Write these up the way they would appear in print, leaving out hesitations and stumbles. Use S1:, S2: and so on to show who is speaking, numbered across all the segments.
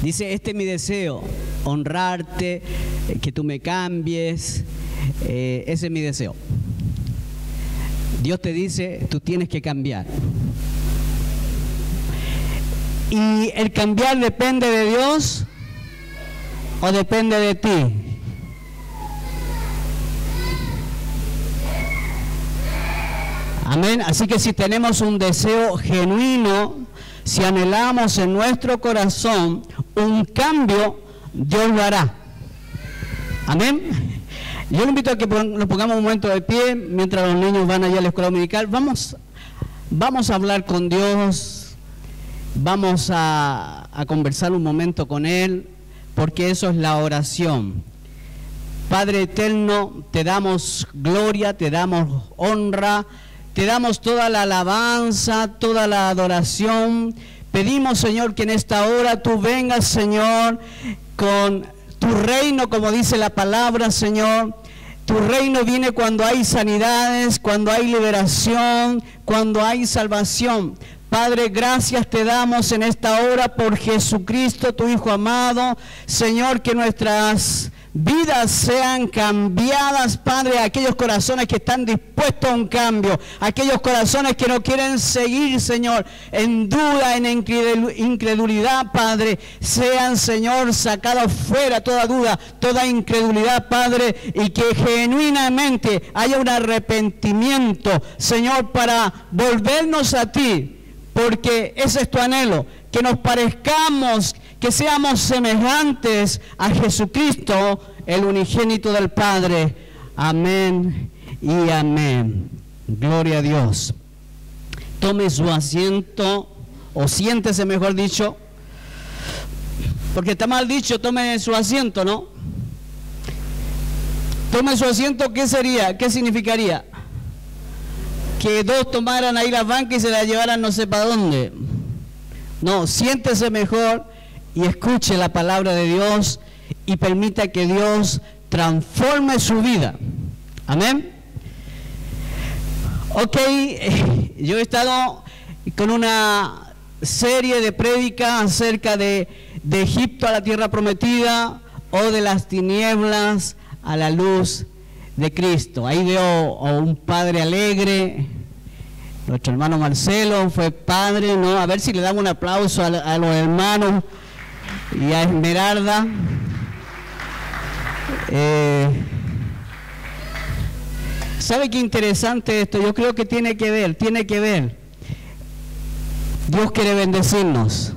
S1: Dice, este es mi deseo, honrarte, que tú me cambies, ese es mi deseo. Dios te dice, tú tienes que cambiar. ¿Y el cambiar depende de Dios o depende de ti? Amén. Así que si tenemos un deseo genuino, si anhelamos en nuestro corazón un cambio, Dios lo hará. Amén. Yo le invito a que nos pongamos un momento de pie mientras los niños van allá a la escuela dominical. Vamos a hablar con Dios, vamos a conversar un momento con Él, porque eso es la oración. Padre eterno, te damos gloria, te damos honra, te damos toda la alabanza, toda la adoración. Pedimos, Señor, que en esta hora tú vengas, Señor, con tu reino, como dice la palabra, Señor. Tu reino viene cuando hay sanidades, cuando hay liberación, cuando hay salvación. Padre, gracias te damos en esta hora por Jesucristo, tu Hijo amado. Señor, que nuestras vidas sean cambiadas, Padre, aquellos corazones que están dispuestos a un cambio, aquellos corazones que no quieren seguir, Señor, en duda, en incredulidad, Padre, sean, Señor, sacados fuera toda duda, toda incredulidad, Padre, y que genuinamente haya un arrepentimiento, Señor, para volvernos a ti, porque ese es tu anhelo, que nos parezcamos, que seamos semejantes a Jesucristo, el unigénito del Padre. Amén y amén. Gloria a Dios. Tome su asiento, o siéntese, mejor dicho, porque está mal dicho, tome su asiento, ¿no? Tome su asiento, ¿qué sería? ¿Qué significaría? Que dos tomaran ahí las bancas y se las llevaran no sé para dónde. No, siéntese mejor y escuche la palabra de Dios y permita que Dios transforme su vida. Amén. Ok, yo he estado con una serie de prédicas acerca de Egipto a la tierra prometida, o de las tinieblas a la luz de Cristo. Ahí veo a un padre alegre. Nuestro hermano Marcelo fue padre, ¿no? A ver si le damos un aplauso a los hermanos y a Esmeralda. ¿Sabe qué interesante esto? Yo creo que tiene que ver. Dios quiere bendecirnos.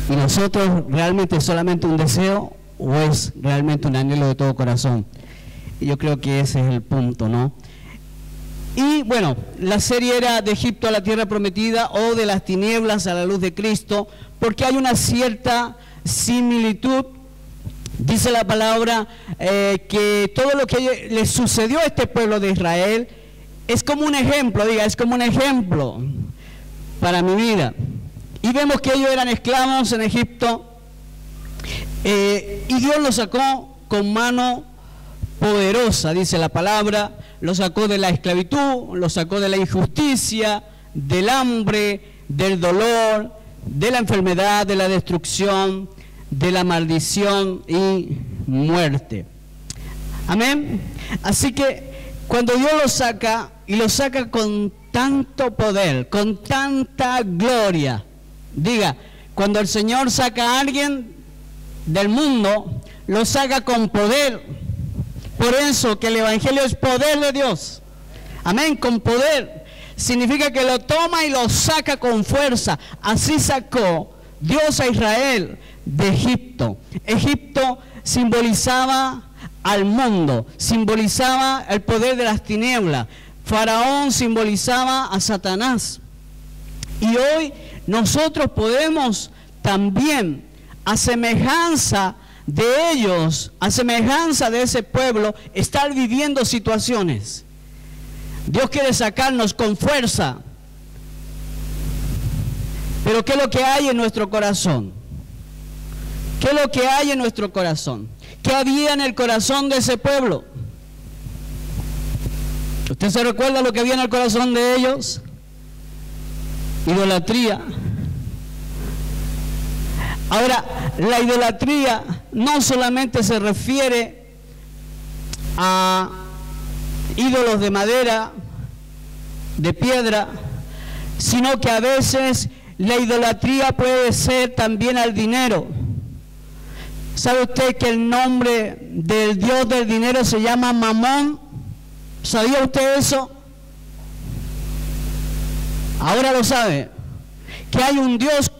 S1: ¿Y nosotros realmente es solamente un deseo o es realmente un anhelo de todo corazón? Y yo creo que ese es el punto, ¿no? Y bueno, la serie era de Egipto a la tierra prometida, o de las tinieblas a la luz de Cristo, porque hay una cierta similitud. Dice la palabra que todo lo que le sucedió a este pueblo de Israel es como un ejemplo, es como un ejemplo para mi vida. Y vemos que ellos eran esclavos en Egipto, y Dios los sacó con mano poderosa, dice la palabra. Los sacó de la esclavitud, los sacó de la injusticia, del hambre, del dolor, de la enfermedad, de la destrucción, de la maldición y muerte. Amén. Así que cuando Dios los saca, y los saca con tanto poder, con tanta gloria, diga, cuando el Señor saca a alguien del mundo, lo saca con poder. Por eso que el Evangelio es poder de Dios. Amén, con poder. Significa que lo toma y lo saca con fuerza. Así sacó Dios a Israel de Egipto. Egipto simbolizaba al mundo, simbolizaba el poder de las tinieblas. Faraón simbolizaba a Satanás. Y hoy nosotros podemos también, a semejanza de ellos, a semejanza de ese pueblo, estar viviendo situaciones. Dios quiere sacarnos con fuerza. Pero ¿qué es lo que hay en nuestro corazón? ¿Qué es lo que hay en nuestro corazón? ¿Qué había en el corazón de ese pueblo? ¿Usted se recuerda lo que había en el corazón de ellos? Idolatría. Ahora, la idolatría no solamente se refiere a ídolos de madera, de piedra, sino que a veces la idolatría puede ser también al dinero. ¿Sabe usted que el nombre del dios del dinero se llama Mamón? ¿Sabía usted eso? Ahora lo sabe, que hay un dios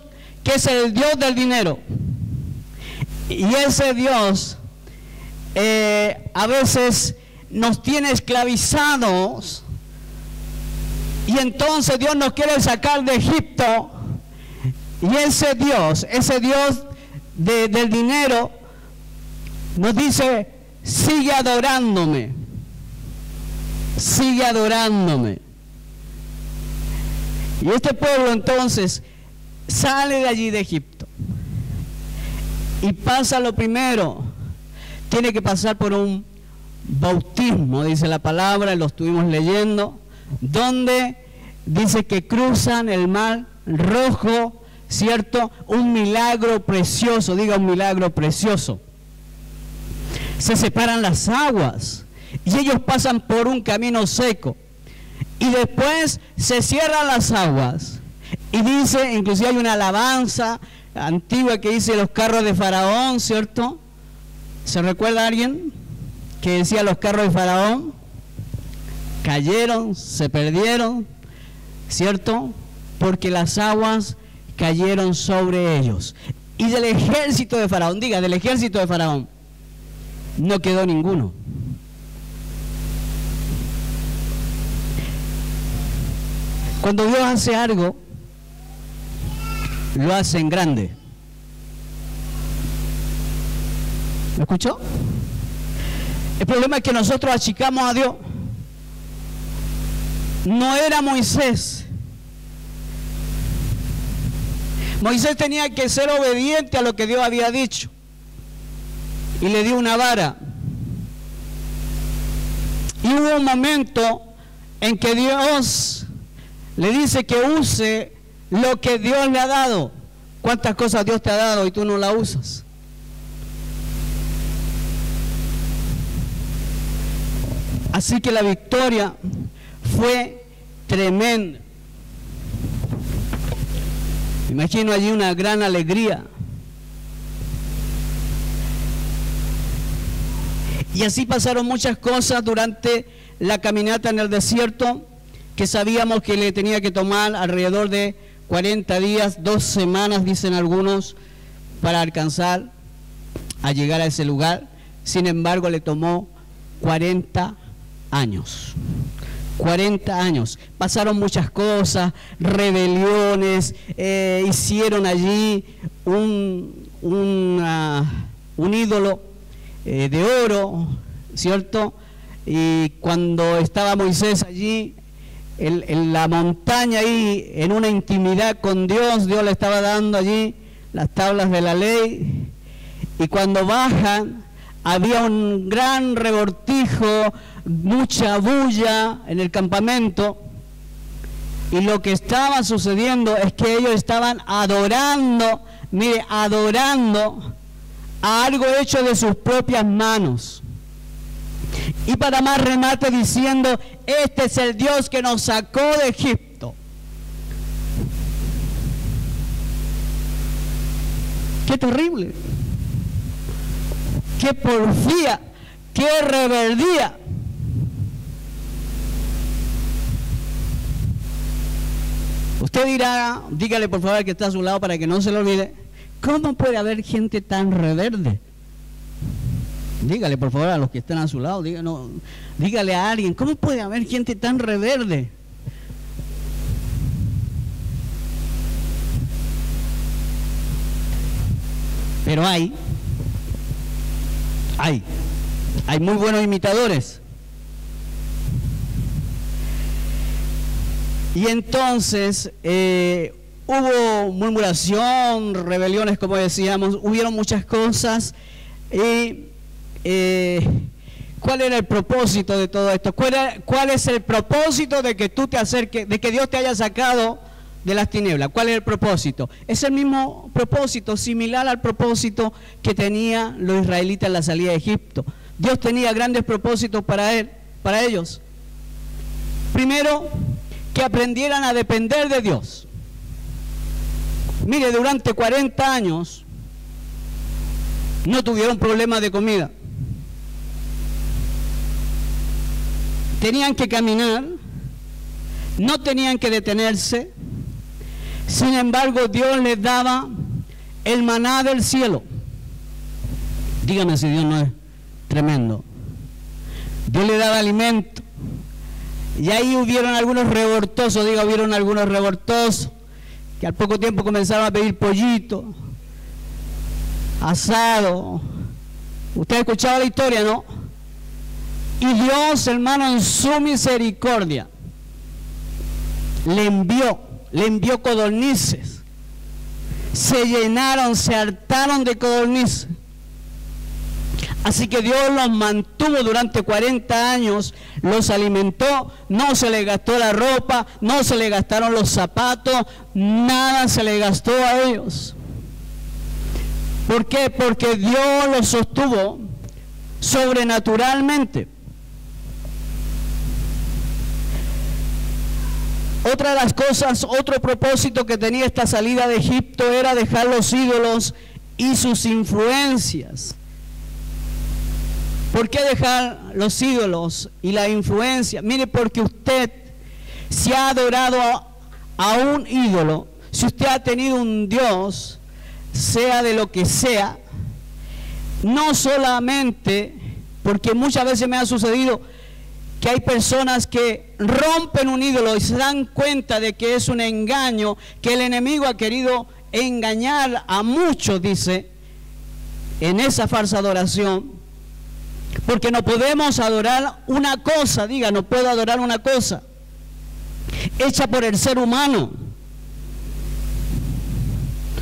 S1: que es el dios del dinero. Y ese dios a veces nos tiene esclavizados, y entonces Dios nos quiere sacar de Egipto, y ese Dios del dinero nos dice: sigue adorándome, sigue adorándome. Y este pueblo entonces sale de allí de Egipto y pasa lo primero, tiene que pasar por un bautismo, dice la palabra, lo estuvimos leyendo, donde dice que cruzan el mar Rojo, ¿cierto? Un milagro precioso, diga un milagro precioso. Se separan las aguas y ellos pasan por un camino seco, y después se cierran las aguas, y dice, inclusive hay una alabanza antigua que dice: los carros de Faraón, ¿cierto? ¿Se recuerda a alguien que decía los carros de Faraón? Cayeron, se perdieron, ¿cierto? Porque las aguas cayeron sobre ellos. Y del ejército de Faraón, diga, del ejército de Faraón, no quedó ninguno. Cuando Dios hace algo, lo hace en grande. ¿Me escuchó? El problema es que nosotros achicamos a Dios. No era Moisés. Moisés tenía que ser obediente a lo que Dios había dicho, y le dio una vara. Y hubo un momento en que Dios le dice que use lo que Dios le ha dado. ¿Cuántas cosas Dios te ha dado y tú no las usas? Así que la victoria fue tremenda. Me imagino allí una gran alegría. Y así pasaron muchas cosas durante la caminata en el desierto, que sabíamos que le tenía que tomar alrededor de 40 días, 2 semanas, dicen algunos, para alcanzar a llegar a ese lugar. Sin embargo, le tomó 40 años. 40 años. Pasaron muchas cosas, rebeliones, hicieron allí un ídolo de oro, ¿cierto? Y cuando estaba Moisés allí en la montaña, ahí en una intimidad con Dios, Dios le estaba dando allí las tablas de la ley, y cuando bajan había un gran revoltijo, mucha bulla en el campamento, y lo que estaba sucediendo es que ellos estaban adorando, mire, adorando a algo hecho de sus propias manos. Y para más remate diciendo: este es el Dios que nos sacó de Egipto. ¡Qué terrible! ¡Qué porfía! ¡Qué rebeldía! Usted dirá, dígale por favor al que está a su lado para que no se lo olvide: ¿cómo puede haber gente tan rebelde? Dígale por favor a los que están a su lado, dígale a alguien: ¿cómo puede haber gente tan rebelde? Pero hay muy buenos imitadores. Y entonces hubo murmuración, rebeliones, como decíamos, hubieron muchas cosas. Y ¿cuál era el propósito de todo esto? ¿Cuál es el propósito de que tú te acerques, de que Dios te haya sacado de las tinieblas. ¿Cuál es el propósito? Es el mismo propósito, similar al propósito que tenían los israelitas en la salida de Egipto. Dios tenía grandes propósitos para ellos. Primero, que aprendieran a depender de Dios. Mire, durante 40 años no tuvieron problemas de comida. Tenían que caminar, no tenían que detenerse. Sin embargo, Dios les daba el maná del cielo. Dígame si Dios no es tremendo. Dios le daba alimento. Y ahí hubieron algunos revoltosos, hubieron algunos revoltosos que al poco tiempo comenzaron a pedir pollito, asado. Usted ha escuchado la historia, ¿no? Y Dios, hermano, en su misericordia, le envió codornices. Se llenaron, se hartaron de codornices. Así que Dios los mantuvo durante 40 años, los alimentó, no se les gastó la ropa, no se les gastaron los zapatos, nada se les gastó a ellos. ¿Por qué? Porque Dios los sostuvo sobrenaturalmente. Otra de las cosas, otro propósito que tenía esta salida de Egipto era dejar los ídolos y sus influencias. ¿Por qué dejar los ídolos y la influencia? Mire, porque usted si ha adorado a un ídolo, si usted ha tenido un Dios, sea de lo que sea, no solamente, porque muchas veces me ha sucedido que hay personas que rompen un ídolo y se dan cuenta de que es un engaño, que el enemigo ha querido engañar a muchos, dice, en esa falsa adoración. Porque no podemos adorar una cosa, no puedo adorar una cosa hecha por el ser humano.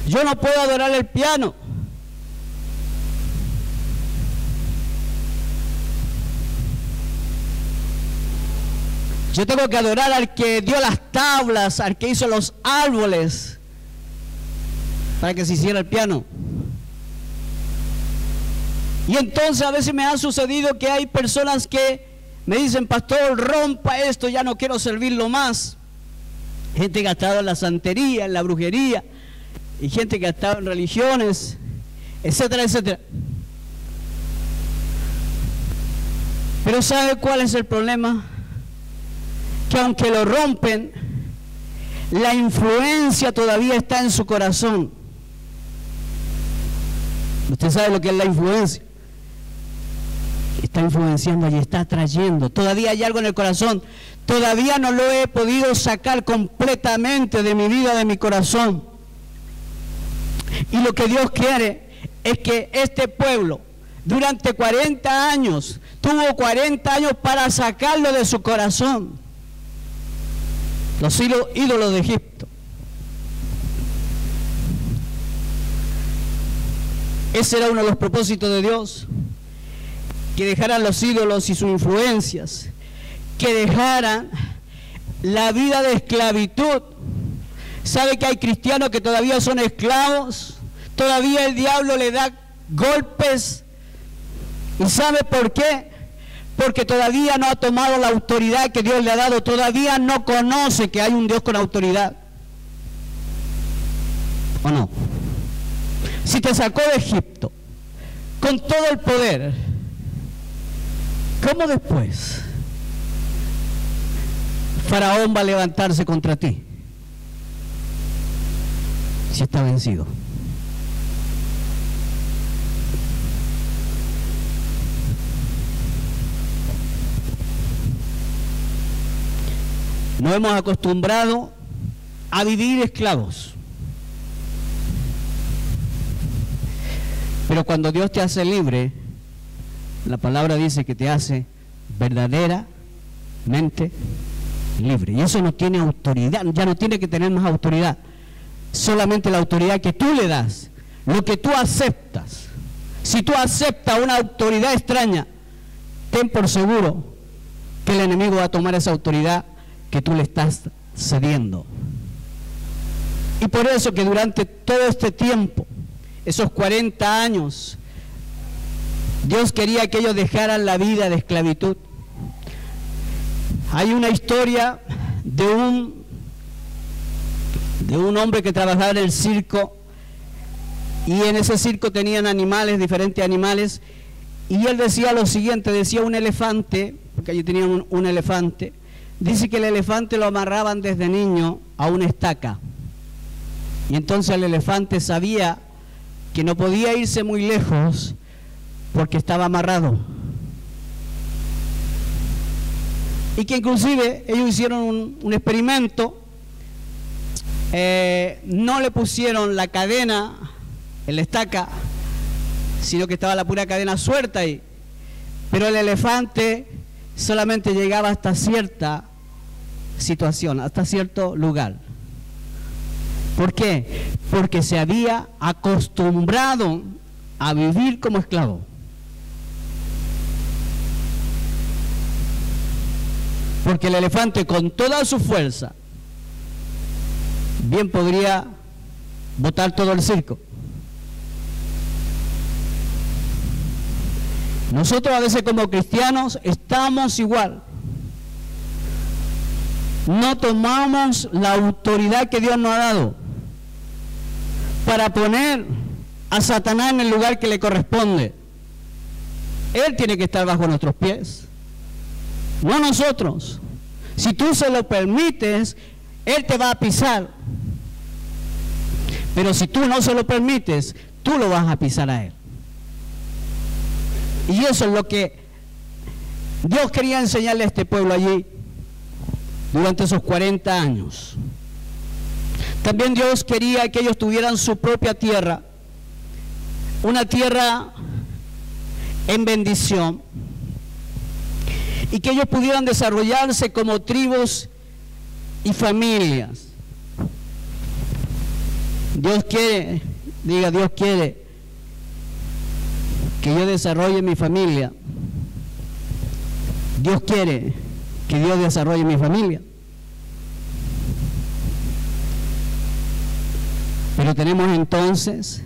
S1: Yo no puedo adorar el piano. Yo tengo que adorar al que dio las tablas, al que hizo los árboles para que se hiciera el piano. Y entonces a veces me ha sucedido que hay personas que me dicen: pastor, rompa esto, ya no quiero servirlo más. Gente que ha estado en la santería, en la brujería, y gente que ha estado en religiones, etcétera, etcétera. Pero ¿sabe cuál es el problema? Que aunque lo rompen, la influencia todavía está en su corazón. Usted sabe lo que es la influencia. Está influenciando y está atrayendo. Todavía hay algo en el corazón. Todavía no lo he podido sacar completamente de mi vida, de mi corazón. Y lo que Dios quiere es que este pueblo, durante 40 años, tuvo 40 años para sacarlo de su corazón. Los ídolos de Egipto. Ese era uno de los propósitos de Dios. Que dejaran los ídolos y sus influencias, que dejaran la vida de esclavitud. ¿Sabe que hay cristianos que todavía son esclavos? Todavía el diablo le da golpes. ¿Y sabe por qué? Porque todavía no ha tomado la autoridad que Dios le ha dado, todavía no conoce que hay un Dios con autoridad. ¿O no? Si te sacó de Egipto con todo el poder, ¿cómo después Faraón va a levantarse contra ti? Si está vencido. Nos hemos acostumbrado a vivir esclavos. Pero cuando Dios te hace libre, la palabra dice que te hace verdaderamente libre. Y eso no tiene autoridad, ya no tiene que tener más autoridad. Solamente la autoridad que tú le das, lo que tú aceptas. Si tú aceptas una autoridad extraña, ten por seguro que el enemigo va a tomar esa autoridad que tú le estás cediendo. Y por eso que durante todo este tiempo, esos 40 años, Dios quería que ellos dejaran la vida de esclavitud. Hay una historia de un hombre que trabajaba en el circo, y en ese circo tenían animales, diferentes animales, y él decía lo siguiente, decía un elefante, porque allí tenían un elefante, dice que el elefante lo amarraban desde niño a una estaca, y entonces el elefante sabía que no podía irse muy lejos porque estaba amarrado. Y que inclusive ellos hicieron un experimento, no le pusieron la cadena en la estaca, sino que estaba la pura cadena suelta ahí, pero el elefante solamente llegaba hasta cierta situación, hasta cierto lugar. ¿Por qué? Porque se había acostumbrado a vivir como esclavo. Porque el elefante, con toda su fuerza, bien podría botar todo el circo. Nosotros a veces como cristianos estamos igual. No tomamos la autoridad que Dios nos ha dado para poner a Satanás en el lugar que le corresponde. Él tiene que estar bajo nuestros pies, no nosotros. Si tú se lo permites, Él te va a pisar. Pero si tú no se lo permites, tú lo vas a pisar a Él. Y eso es lo que Dios quería enseñarle a este pueblo allí durante esos 40 años. También Dios quería que ellos tuvieran su propia tierra, una tierra en bendición, y que ellos pudieran desarrollarse como tribus y familias. Dios quiere, diga, Dios quiere que yo desarrolle mi familia. Dios quiere que Dios desarrolle mi familia. Pero tenemos entonces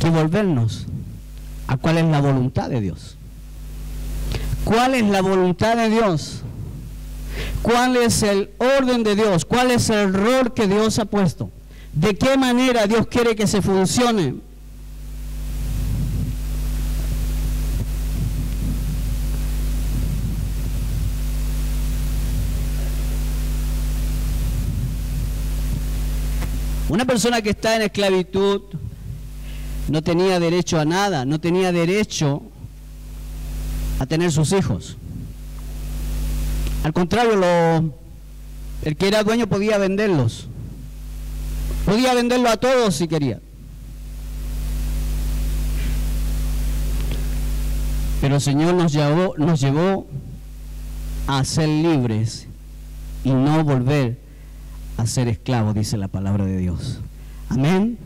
S1: que volvernos a cuál es la voluntad de Dios. ¿Cuál es la voluntad de Dios? ¿Cuál es el orden de Dios? ¿Cuál es el rol que Dios ha puesto? ¿De qué manera Dios quiere que se funcione? Una persona que está en esclavitud no tenía derecho a nada, no tenía derecho a tener sus hijos. Al contrario, el que era dueño podía venderlos. Podía venderlo a todos si quería. Pero el Señor nos llevó a ser libres y no volver a ser esclavos, dice la palabra de Dios. Amén.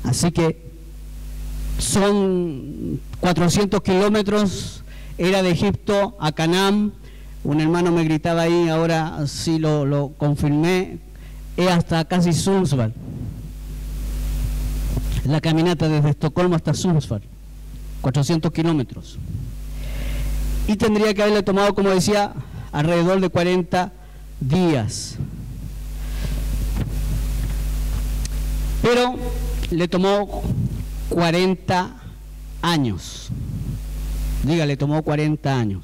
S1: Así que son 400 kilómetros, era de Egipto a Canaán. Un hermano me gritaba ahí, ahora sí lo confirmé, es hasta casi Sundsvall. La caminata desde Estocolmo hasta Sundsvall, 400 kilómetros. Y tendría que haberle tomado, como decía, alrededor de 40 días. Pero le tomó 40 años. Diga, le tomó 40 años.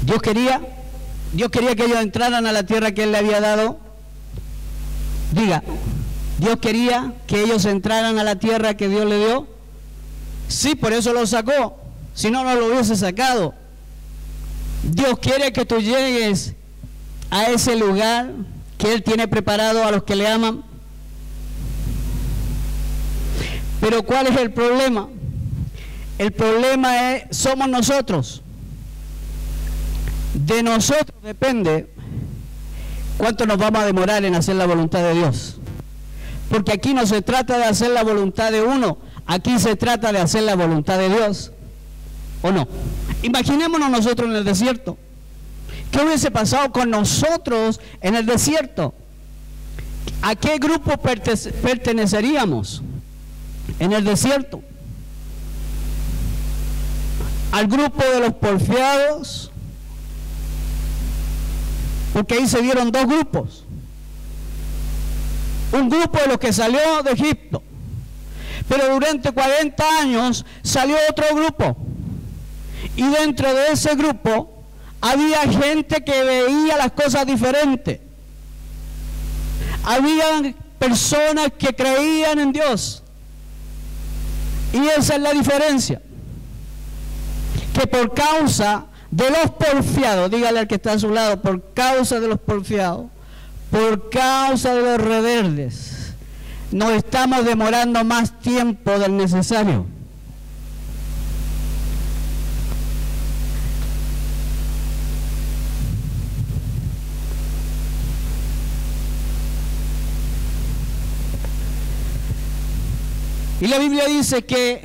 S1: Dios quería que ellos entraran a la tierra que Él le había dado. Diga, Dios quería que ellos entraran a la tierra que Dios le dio. Sí, por eso lo sacó. Si no, no lo hubiese sacado. Dios quiere que tú llegues a ese lugar que Él tiene preparado a los que le aman. Pero ¿cuál es el problema? El problema somos nosotros. De nosotros depende cuánto nos vamos a demorar en hacer la voluntad de Dios. Porque aquí no se trata de hacer la voluntad de uno, aquí se trata de hacer la voluntad de Dios. ¿O no? Imaginémonos nosotros en el desierto, ¿Qué hubiese pasado con nosotros en el desierto? ¿A qué grupo perteneceríamos en el desierto? ¿Al grupo de los porfiados? Porque ahí se dieron dos grupos. Un grupo de los que salió de Egipto, pero durante 40 años salió otro grupo. Y dentro de ese grupo había gente que veía las cosas diferentes. Había personas que creían en Dios. Y esa es la diferencia. Que por causa de los porfiados, dígale al que está a su lado, por causa de los porfiados, por causa de los rebeldes, nos estamos demorando más tiempo del necesario. Y la Biblia dice que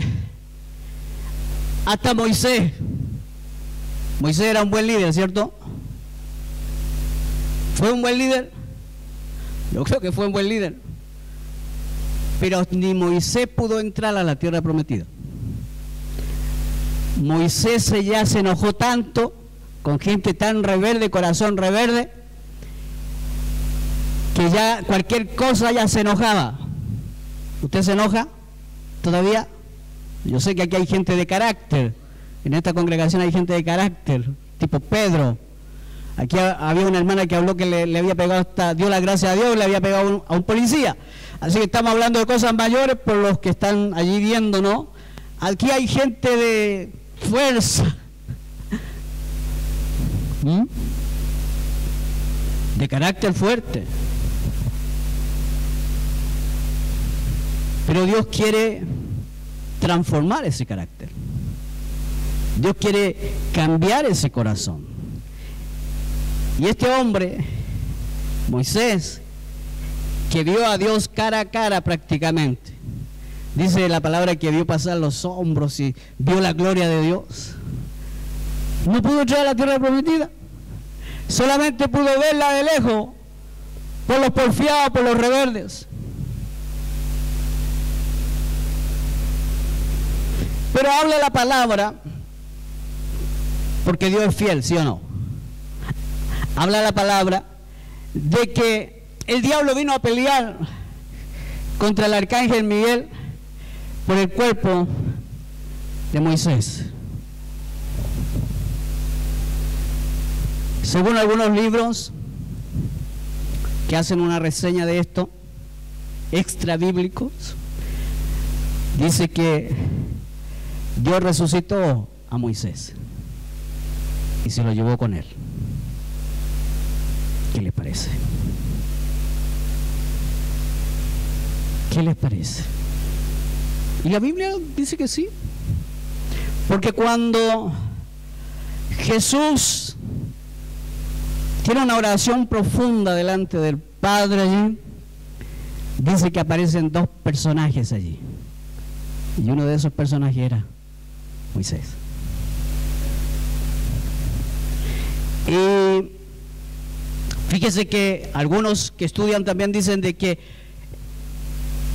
S1: hasta Moisés era un buen líder, ¿cierto? ¿Fue un buen líder? Yo creo que fue un buen líder. Pero ni Moisés pudo entrar a la tierra prometida. Moisés ya se enojó tanto con gente tan rebelde, corazón rebelde, que ya cualquier cosa ya se enojaba. ¿Usted se enoja todavía? Yo sé que aquí hay gente de carácter. En esta congregación hay gente de carácter, tipo Pedro. Aquí había una hermana que habló que le había pegado, dio la gracia a Dios, le había pegado a un policía. Así que estamos hablando de cosas mayores por los que están allí viendo, ¿no? Aquí hay gente de fuerza. De carácter fuerte. Pero Dios quiere transformar ese carácter. Dios quiere cambiar ese corazón. Y este hombre, Moisés, que vio a Dios cara a cara prácticamente, dice la palabra que vio pasar los hombros y vio la gloria de Dios, no pudo entrar a la tierra prometida. Solamente pudo verla de lejos por los porfiados, por los rebeldes. Pero habla la palabra, porque Dios es fiel, ¿sí o no? Habla la palabra de que el diablo vino a pelear contra el arcángel Miguel por el cuerpo de Moisés. Según algunos libros que hacen una reseña de esto, extra bíblicos, dice que Dios resucitó a Moisés y se lo llevó con él. ¿Qué les parece? ¿Qué les parece? Y la Biblia dice que sí. Porque cuando Jesús tiene una oración profunda delante del Padre allí, dice que aparecen dos personajes allí. Y uno de esos personajes era Moisés. Y fíjese que algunos que estudian también dicen de que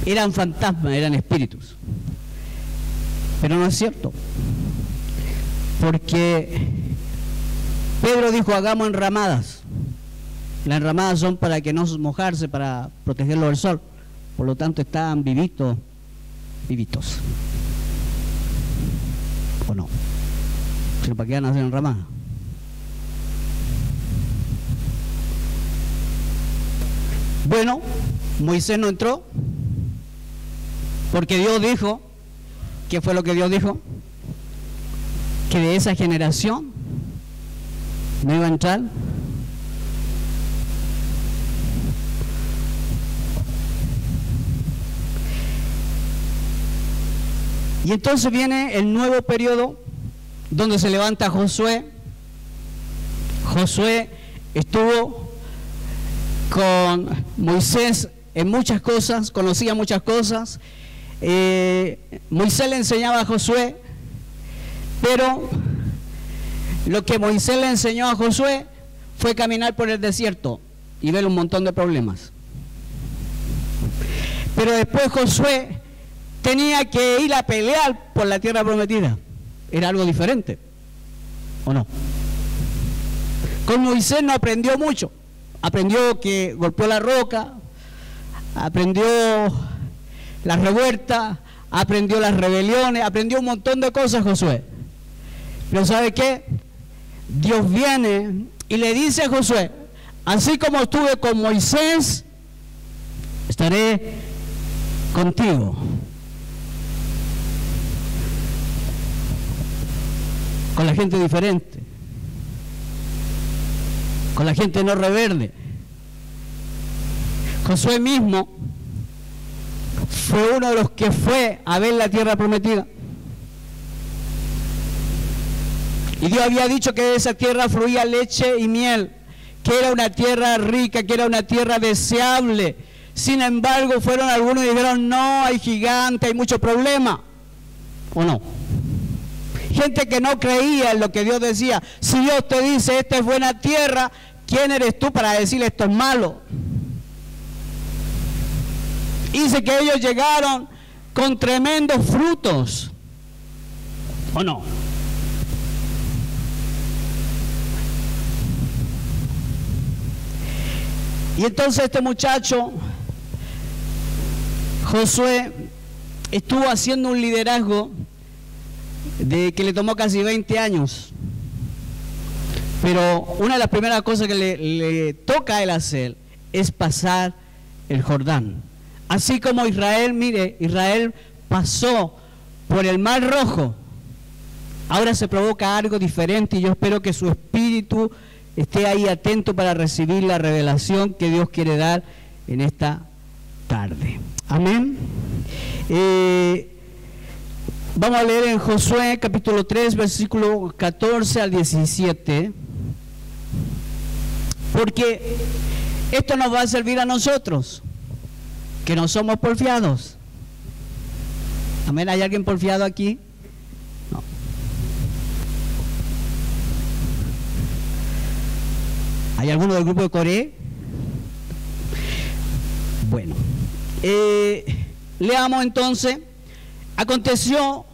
S1: eran fantasmas, eran espíritus. Pero no es cierto. Porque Pedro dijo, hagamos enramadas. Las enramadas son para que no mojarse, para protegerlo del sol. Por lo tanto estaban vivitos. ¿O no? ¿Pero para qué van a hacer enramadas? Bueno, Moisés no entró porque Dios dijo, ¿qué fue lo que Dios dijo? Que de esa generación no iba a entrar y entonces viene el nuevo periodo donde se levanta Josué. Josué estuvo con Moisés en muchas cosas, conocía muchas cosas. Moisés le enseñaba a Josué, pero lo que Moisés le enseñó a Josué, fue caminar por el desierto y ver un montón de problemas. Pero después Josué tenía que ir a pelear por la tierra prometida. Era algo diferente, ¿o no? Con Moisés no aprendió mucho. Aprendió que golpeó la roca, aprendió la revuelta, aprendió las rebeliones, aprendió un montón de cosas Josué. Pero ¿sabe qué? Dios viene y le dice a Josué, así como estuve con Moisés, estaré contigo. Con la gente diferente, con la gente no rebelde. Josué mismo fue uno de los que fue a ver la tierra prometida. Y Dios había dicho que de esa tierra fluía leche y miel, que era una tierra rica, que era una tierra deseable. Sin embargo, fueron algunos y dijeron, no, hay gigantes, hay mucho problema. ¿O no? Gente que no creía en lo que Dios decía. Si Dios te dice, esta es buena tierra, ¿quién eres tú para decirle esto es malo? Dice que ellos llegaron con tremendos frutos. ¿O no? Y entonces este muchacho, Josué, estuvo haciendo un liderazgo de que le tomó casi 20 años. Pero una de las primeras cosas que le toca a él hacer es pasar el Jordán. Así como Israel, mire, Israel pasó por el Mar Rojo. Ahora se provoca algo diferente y yo espero que su espíritu esté ahí atento para recibir la revelación que Dios quiere dar en esta tarde. Amén. Vamos a leer en Josué capítulo 3, versículo 14 al 17. Porque esto nos va a servir a nosotros, que no somos porfiados. Amén. ¿Hay alguien porfiado aquí? No. ¿Hay alguno del grupo de Coré? Bueno, leamos entonces. Aconteció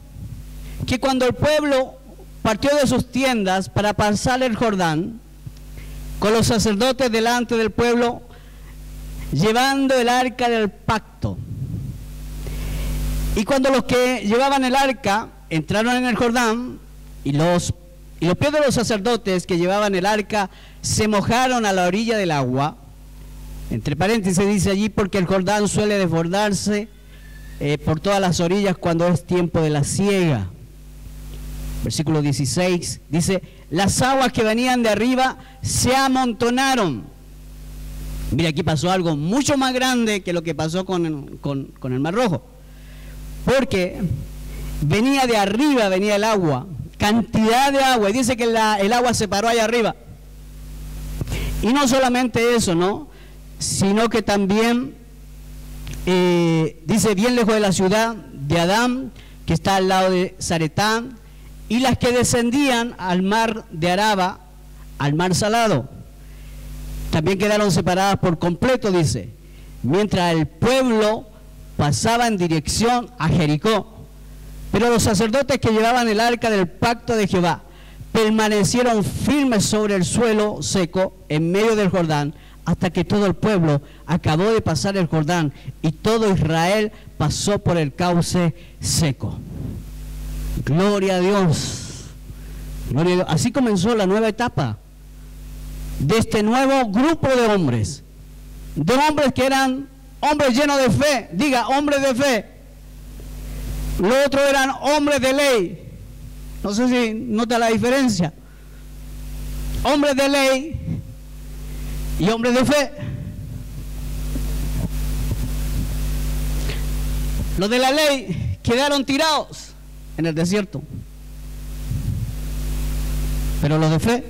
S1: que cuando el pueblo partió de sus tiendas para pasar el Jordán, con los sacerdotes delante del pueblo, llevando el arca del pacto. Y cuando los que llevaban el arca entraron en el Jordán, y los pies de los sacerdotes que llevaban el arca se mojaron a la orilla del agua. Entre paréntesis dice allí, porque el Jordán suele desbordarse por todas las orillas cuando es tiempo de la siega. Versículo 16 dice, las aguas que venían de arriba se amontonaron. Mira, aquí pasó algo mucho más grande que lo que pasó con el Mar Rojo. Porque venía de arriba, venía el agua, cantidad de agua, y dice que el agua se paró allá arriba. Y no solamente eso, ¿no? Sino que también, dice, bien lejos de la ciudad de Adán, que está al lado de Zaretán, y las que descendían al mar de Araba, al mar salado, también quedaron separadas por completo, dice, mientras el pueblo pasaba en dirección a Jericó. Pero los sacerdotes que llevaban el arca del pacto de Jehová permanecieron firmes sobre el suelo seco en medio del Jordán, hasta que todo el pueblo acabó de pasar el Jordán y todo Israel pasó por el cauce seco. Gloria a Dios. Gloria a Dios. Así comenzó la nueva etapa de este nuevo grupo de hombres que eran hombres llenos de fe. Diga, hombres de fe. Los otros eran hombres de ley. No sé si nota la diferencia. Hombres de ley y hombres de fe. Los de la ley quedaron tirados en el desierto, pero los de fe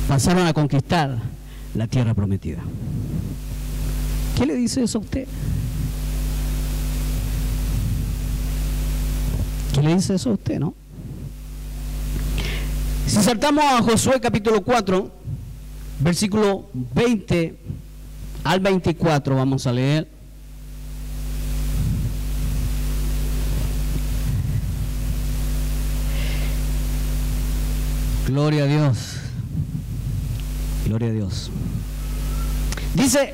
S1: pasaron a conquistar la tierra prometida. ¿Qué le dice eso a usted? ¿Qué le dice eso a usted, no? Si saltamos a Josué capítulo 4, versículo 20 al 24, vamos a leer. Gloria a Dios. Gloria a Dios. Dice,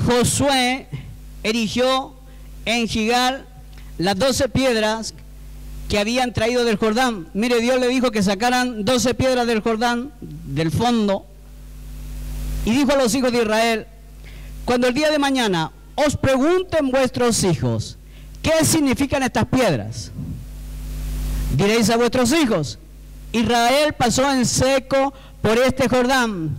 S1: Josué erigió en Gilgal las 12 piedras que habían traído del Jordán. Mire, Dios le dijo que sacaran 12 piedras del Jordán, del fondo, y dijo a los hijos de Israel, cuando el día de mañana os pregunten vuestros hijos, ¿qué significan estas piedras? Diréis a vuestros hijos, Israel pasó en seco por este Jordán,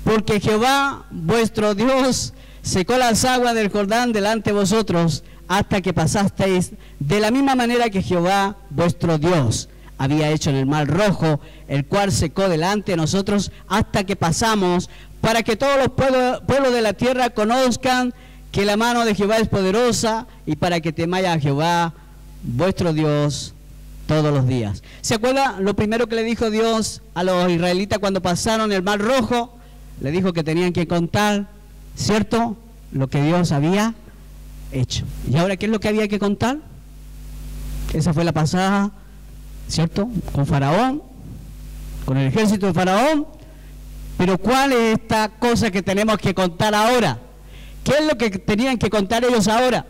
S1: porque Jehová vuestro Dios secó las aguas del Jordán delante de vosotros, hasta que pasasteis de la misma manera que Jehová vuestro Dios había hecho en el Mar Rojo, el cual secó delante de nosotros hasta que pasamos, para que todos los pueblos de la tierra conozcan que la mano de Jehová es poderosa, y para que temáis a Jehová vuestro Dios todos los días. ¿Se acuerda lo primero que le dijo Dios a los israelitas cuando pasaron el Mar Rojo? Le dijo que tenían que contar, ¿cierto?, lo que Dios había hecho. ¿Y ahora qué es lo que había que contar? Esa fue la pasada, ¿cierto?, con Faraón, con el ejército de Faraón. Pero ¿cuál es esta cosa que tenemos que contar ahora? ¿Qué es lo que tenían que contar ellos ahora?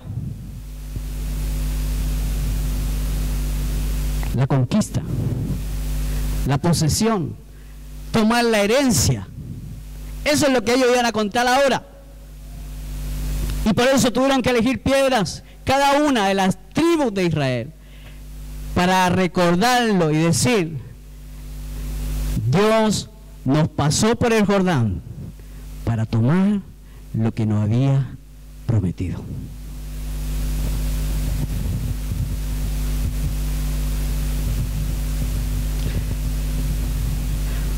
S1: La conquista, la posesión, tomar la herencia. Eso es lo que ellos iban a contar ahora. Y por eso tuvieron que elegir piedras, cada una de las tribus de Israel, para recordarlo y decir, Dios nos pasó por el Jordán para tomar lo que nos había prometido.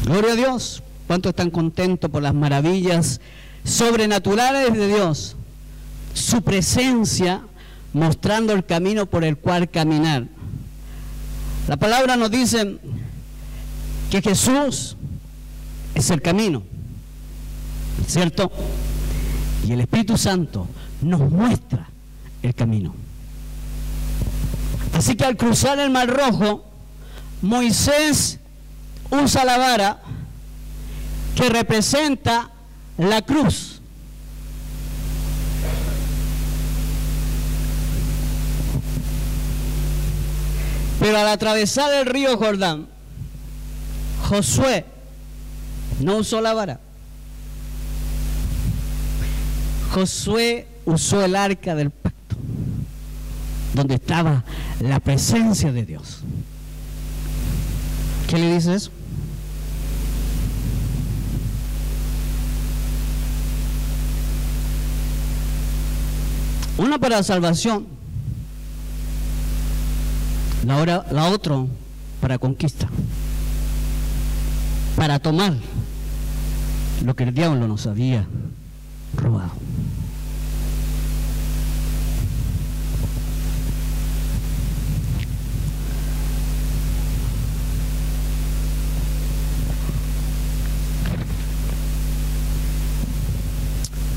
S1: Gloria a Dios. ¿Cuántos están contentos por las maravillas sobrenaturales de Dios? Su presencia mostrando el camino por el cual caminar. La palabra nos dice que Jesús es el camino, ¿cierto? Y el Espíritu Santo nos muestra el camino. Así que al cruzar el Mar Rojo, Moisés usa la vara que representa la cruz. Pero al atravesar el río Jordán, Josué no usó la vara. Josué usó el arca del pacto, donde estaba la presencia de Dios. ¿Qué le dice eso? Una para salvación, la otra para conquista, para tomar lo que el diablo nos había robado.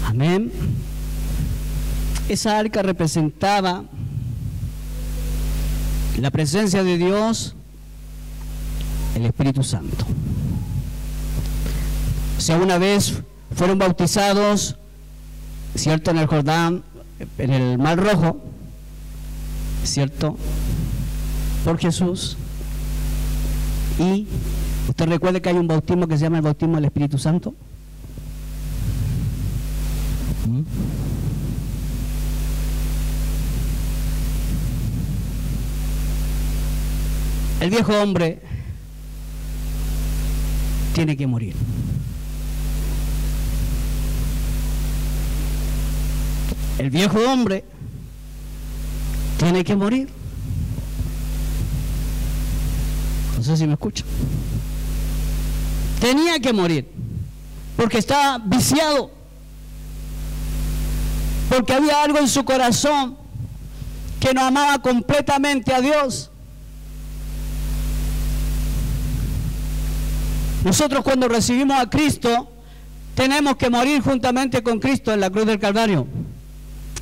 S1: Amén. Esa arca representaba la presencia de Dios, el Espíritu Santo. O sea, una vez fueron bautizados, ¿cierto?, en el Jordán, en el Mar Rojo, ¿cierto?, por Jesús. Y usted recuerda que hay un bautismo que se llama el bautismo del Espíritu Santo. El viejo hombre tiene que morir. El viejo hombre tiene que morir. No sé si me escuchan. Tenía que morir porque estaba viciado, porque había algo en su corazón que no amaba completamente a Dios. Nosotros cuando recibimos a Cristo, tenemos que morir juntamente con Cristo en la cruz del Calvario.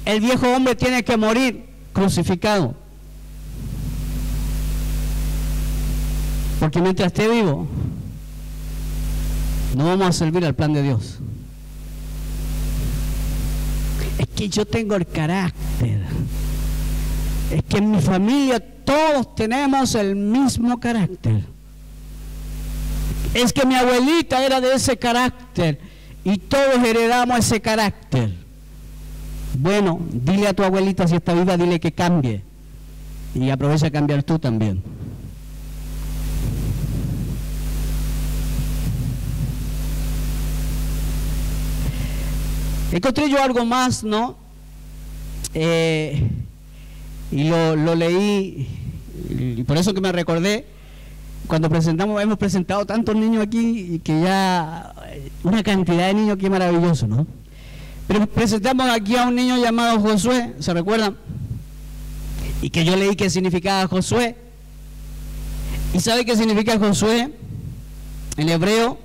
S1: El viejo hombre tiene que morir crucificado. Porque mientras esté vivo, no vamos a servir al plan de Dios. Es que yo tengo el carácter. Es que en mi familia todos tenemos el mismo carácter. Es que mi abuelita era de ese carácter y todos heredamos ese carácter. Bueno, dile a tu abuelita, si está viva, dile que cambie. Y aprovecha a cambiar tú también. Encontré yo algo más, ¿no? Y lo leí, y por eso que me recordé, cuando hemos presentado tantos niños aquí, y que ya, una cantidad de niños, que maravilloso, ¿no? Pero presentamos aquí a un niño llamado Josué, ¿se recuerdan? Y que yo leí qué significaba Josué. ¿Y sabe qué significa Josué en hebreo?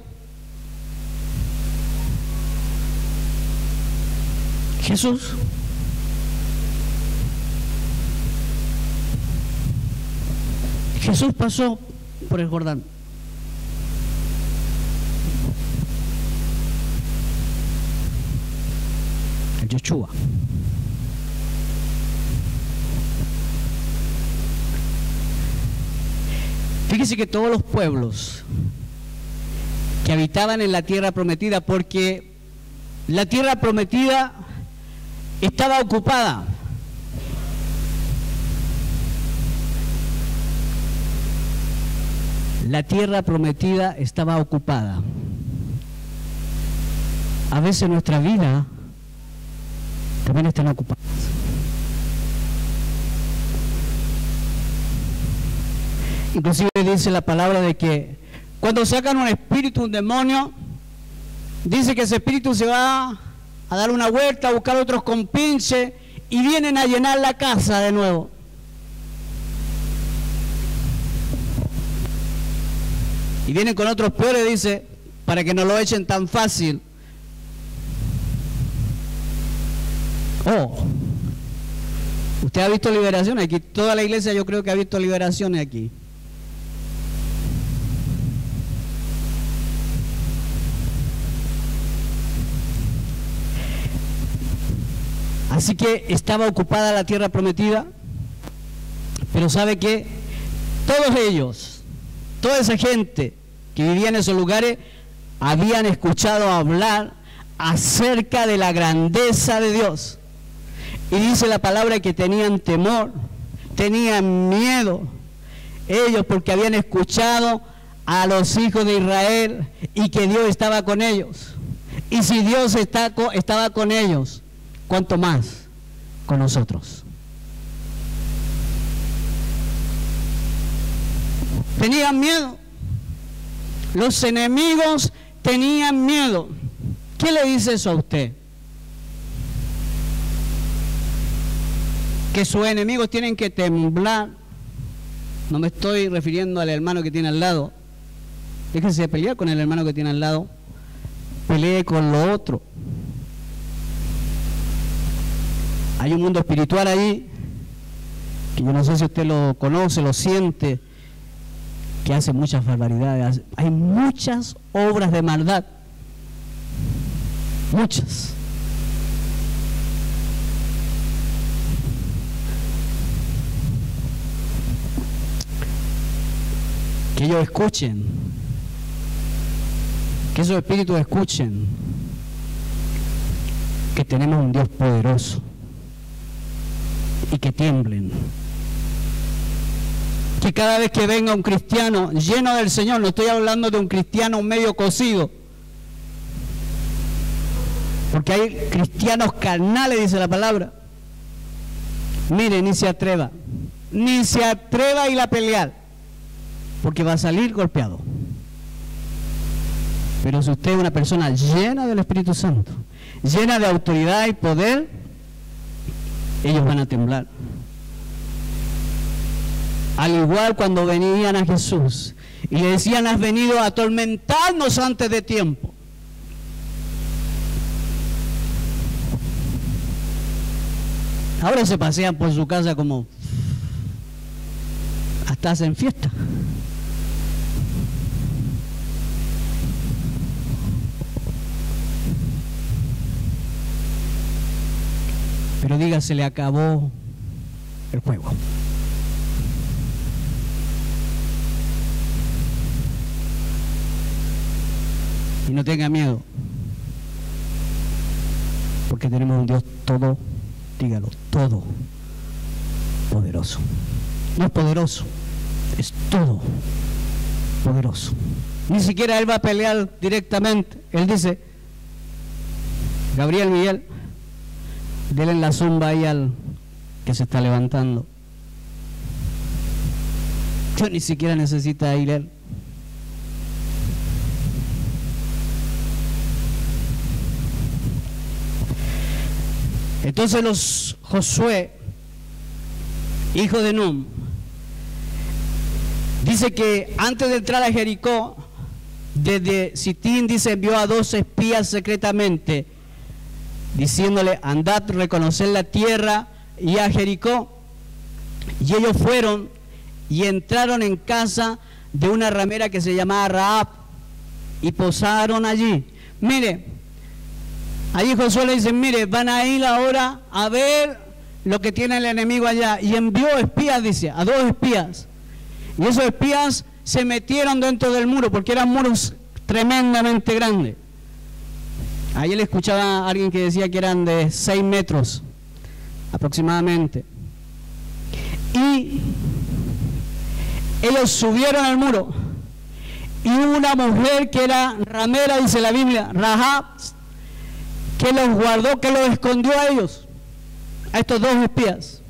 S1: Jesús. Jesús pasó por el Jordán. El Yoshua. Fíjese que todos los pueblos que habitaban en la tierra prometida, porque la tierra prometida estaba ocupada. La tierra prometida estaba ocupada. A veces nuestra vida también están ocupadas. Inclusive dice la palabra de que cuando sacan un espíritu, un demonio, dice que ese espíritu se va a dar una vuelta, a buscar otros compinches y vienen a llenar la casa de nuevo. Y vienen con otros peores, dice, para que no lo echen tan fácil. Oh, usted ha visto liberaciones aquí, toda la iglesia yo creo que ha visto liberaciones aquí. Así que estaba ocupada la tierra prometida, pero sabe que todos ellos, toda esa gente que vivía en esos lugares, habían escuchado hablar acerca de la grandeza de Dios. Y dice la palabra que tenían temor, tenían miedo, ellos porque habían escuchado a los hijos de Israel y que Dios estaba con ellos. Y si Dios estaba con ellos, ¿cuánto más con nosotros? Tenían miedo. Los enemigos tenían miedo. ¿Qué le dice eso a usted? Que sus enemigos tienen que temblar. No me estoy refiriendo al hermano que tiene al lado. Déjese de pelear con el hermano que tiene al lado. Pelee con lo otro. Hay un mundo espiritual ahí, que yo no sé si usted lo conoce, lo siente, que hace muchas barbaridades. Hay muchas obras de maldad. Muchas. Que ellos escuchen, que esos espíritus escuchen que tenemos un Dios poderoso y que tiemblen. Que cada vez que venga un cristiano lleno del Señor, no estoy hablando de un cristiano medio cocido, porque hay cristianos carnales, dice la palabra. Mire, ni se atreva a ir a pelear, porque va a salir golpeado. Pero si usted es una persona llena del Espíritu Santo, llena de autoridad y poder, ellos van a temblar. Al igual cuando venían a Jesús Y le decían: has venido a atormentarnos antes de tiempo. Ahora se pasean por su casa como hasta hacen fiesta. Pero diga, se le acabó el juego. Y no tenga miedo, porque tenemos un Dios todo, dígalo, todo poderoso. No es poderoso, es todo poderoso. Ni siquiera Él va a pelear directamente. Él dice: Gabriel, Miguel, denle la zumba ahí al que se está levantando. Yo ni siquiera necesita ir Él. Entonces los Josué, hijo de Nun, dice que antes de entrar a Jericó, desde Sitín, dice, envió a 2 espías secretamente, diciéndole: andad, reconocer la tierra y a Jericó. Y ellos fueron y entraron en casa de una ramera que se llamaba Rahab y posaron allí. Mire, allí Josué le dice: mire, van a ir ahora a ver lo que tiene el enemigo allá. Y envió espías, dice, a 2 espías. Y esos espías se metieron dentro del muro, porque eran muros tremendamente grandes. Ayer le escuchaba a alguien que decía que eran de 6 metros aproximadamente. Y ellos subieron al muro. Y hubo una mujer que era ramera, dice la Biblia, Rahab, que los guardó, que los escondió a ellos, a estos 2 espías.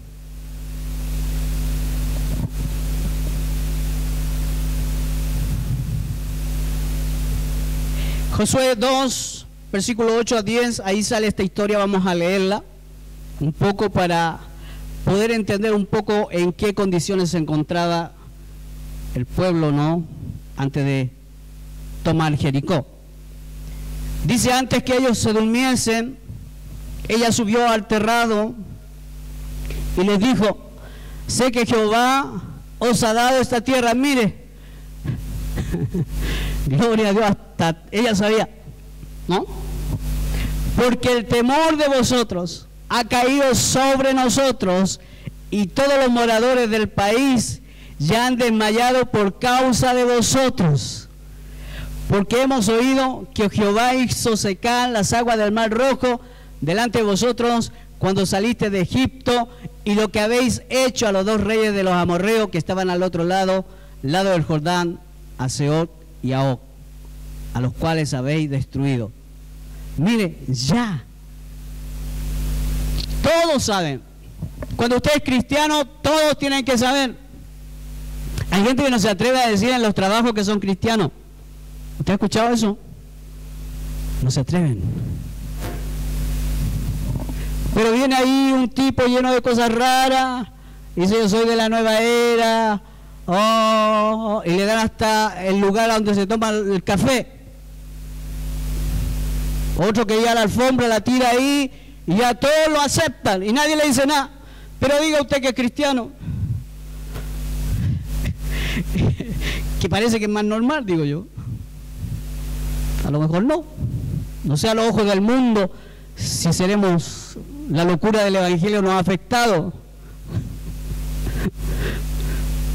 S1: Josué 2, versículo 8 a 10, ahí sale esta historia, vamos a leerla un poco para poder entender un poco en qué condiciones se encontraba el pueblo, ¿no?, antes de tomar Jericó. Dice: antes que ellos se durmiesen, ella subió al terrado y les dijo: sé que Jehová os ha dado esta tierra. Mire, gloria a Dios, hasta ella sabía, ¿no? Porque el temor de vosotros ha caído sobre nosotros, y todos los moradores del país ya han desmayado por causa de vosotros. Porque hemos oído que Jehová hizo secar las aguas del Mar Rojo delante de vosotros cuando saliste de Egipto, y lo que habéis hecho a los 2 reyes de los amorreos que estaban al otro lado del Jordán, a Sehón y a Og, a los cuales habéis destruido. Mire, ya todos saben. Cuando usted es cristiano, todos tienen que saber. Hay gente que no se atreve a decir en los trabajos que son cristianos. ¿Usted ha escuchado eso? No se atreven. Pero viene ahí un tipo lleno de cosas raras, y dice: yo soy de la nueva era, y le dan hasta el lugar donde se toma el café. Otro que ya la alfombra la tira ahí, y ya todos lo aceptan, y nadie le dice nada. Pero diga usted que es cristiano. Que parece que es más normal, digo yo. A lo mejor no sé a los ojos del mundo si seremos, la locura del evangelio nos ha afectado,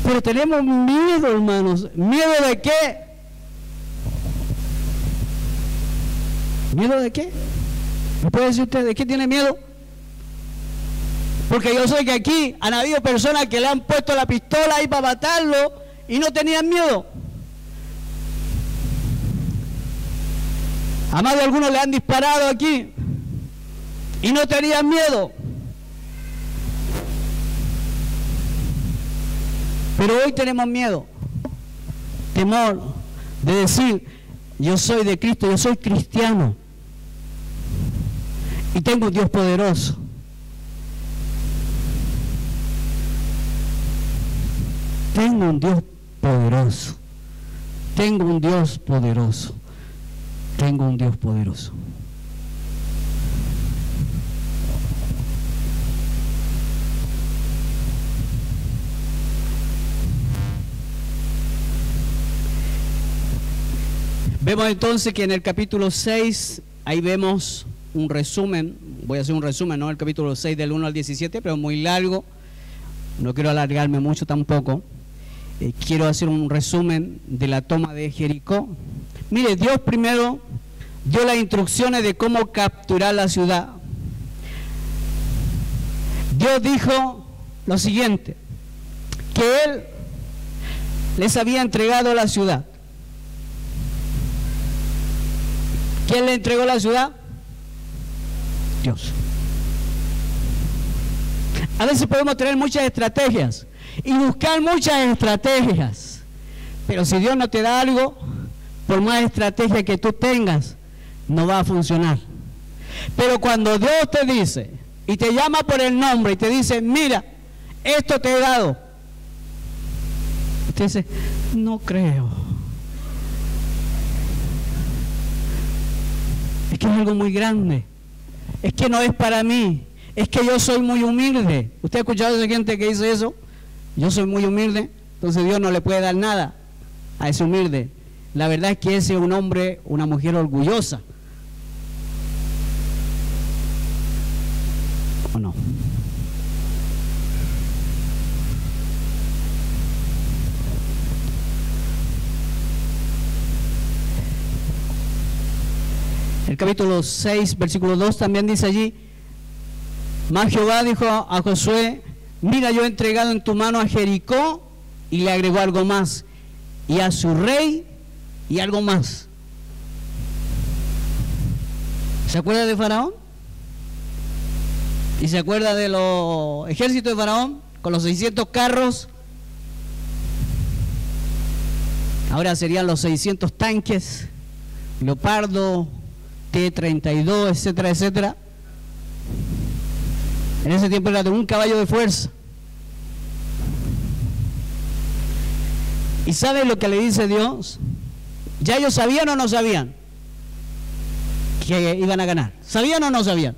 S1: pero tenemos miedo, hermanos. ¿Miedo de qué? ¿Miedo de qué? ¿Me puede decir usted de qué tiene miedo? Porque yo sé que aquí han habido personas que le han puesto la pistola ahí para matarlo y no tenían miedo. A más de algunos le han disparado aquí y no tenían miedo. Pero hoy tenemos miedo, temor de decir: yo soy de Cristo, yo soy cristiano y tengo un Dios poderoso. Tengo un Dios poderoso. Tengo un Dios poderoso. Tengo un Dios poderoso. Vemos entonces que en el capítulo 6, ahí vemos un resumen, voy a hacer un resumen, ¿no? El capítulo 6 del 1 al 17, pero muy largo, no quiero alargarme mucho tampoco. Quiero hacer un resumen de la toma de Jericó. Mire, Dios primero dio las instrucciones de cómo capturar la ciudad. Dios dijo lo siguiente, que Él les había entregado la ciudad. ¿Quién le entregó la ciudad? Dios. A veces podemos tener muchas estrategias y buscar muchas estrategias, pero si Dios no te da algo, por más estrategia que tú tengas, no va a funcionar. Pero cuando Dios te dice y te llama por el nombre y te dice, mira, esto te he dado, usted dice, no creo. Es que es algo muy grande, es que no es para mí, es que yo soy muy humilde. ¿Usted ha escuchado a esa gente que dice eso? Yo soy muy humilde, entonces Dios no le puede dar nada a ese humilde. La verdad es que ese es un hombre, una mujer orgullosa. ¿O no? El capítulo 6, versículo 2 también dice allí, mas Jehová dijo a Josué, mira, yo he entregado en tu mano a Jericó, y le agregó algo más, y a su rey, y algo más. ¿Se acuerda de Faraón? ¿Y se acuerda de los ejércitos de Faraón? Con los 600 carros. Ahora serían los 600 tanques, Leopardo, T-32, etcétera, etcétera. En ese tiempo era de un caballo de fuerza. ¿Y saben lo que le dice Dios? ¿Ya ellos sabían o no sabían que iban a ganar? ¿Sabían o no sabían?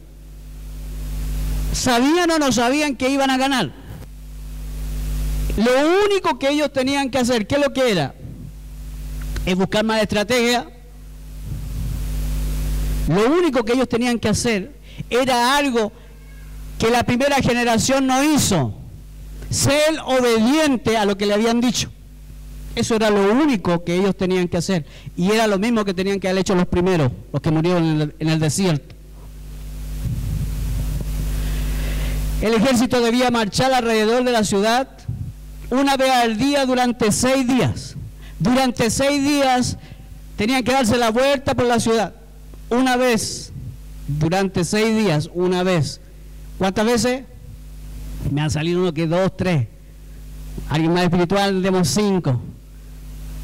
S1: ¿Sabían o no sabían que iban a ganar? Lo único que ellos tenían que hacer, ¿qué es lo que era? Es buscar más estrategia. Lo único que ellos tenían que hacer era algo que la primera generación no hizo: ser obediente a lo que le habían dicho. Eso era lo único que ellos tenían que hacer, y era lo mismo que tenían que haber hecho los primeros, los que murieron en el desierto. El ejército debía marchar alrededor de la ciudad una vez al día durante 6 días. Durante 6 días tenían que darse la vuelta por la ciudad. Una vez, durante 6 días, una vez. ¿Cuántas veces? Me han salido uno que 2, 3. Alguien más espiritual, demos 5.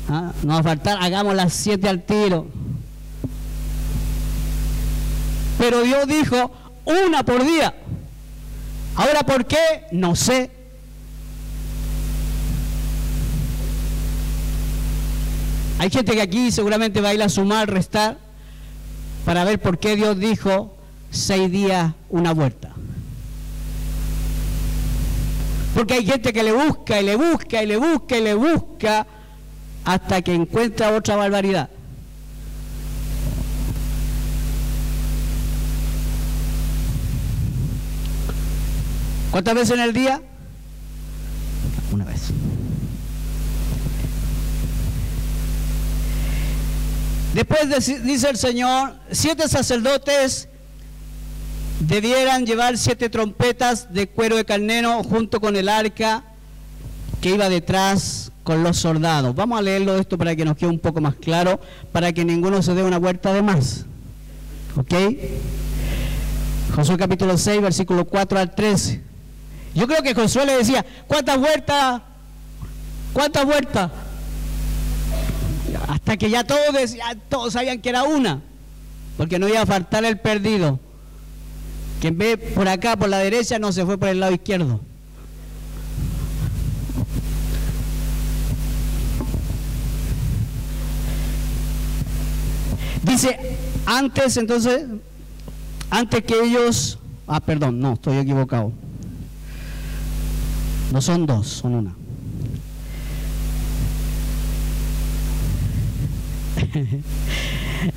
S1: ¿Ah? No va a faltar, hagamos las 7 al tiro. Pero Dios dijo, una por día. Ahora, ¿por qué? No sé. Hay gente que aquí seguramente va a ir a sumar, restar, para ver por qué Dios dijo 6 días, una vuelta. Porque hay gente que le busca y le busca y le busca y le busca hasta que encuentra otra barbaridad. ¿Cuántas veces en el día? Una vez. Después dice el Señor, 7 sacerdotes debieran llevar 7 trompetas de cuero de carnero junto con el arca que iba detrás con los soldados. Vamos a leerlo esto para que nos quede un poco más claro, para que ninguno se dé una vuelta de más. ¿Ok? Josué capítulo 6, versículo 4 al 13. Yo creo que Josué le decía, ¿cuántas vueltas? ¿Cuántas vueltas? Hasta que ya todos sabían que era una, porque no iba a faltar el perdido, que en vez por acá, por la derecha, no se fue por el lado izquierdo. Dice, antes entonces, antes que ellos, perdón, no, estoy equivocado. No son dos, son una.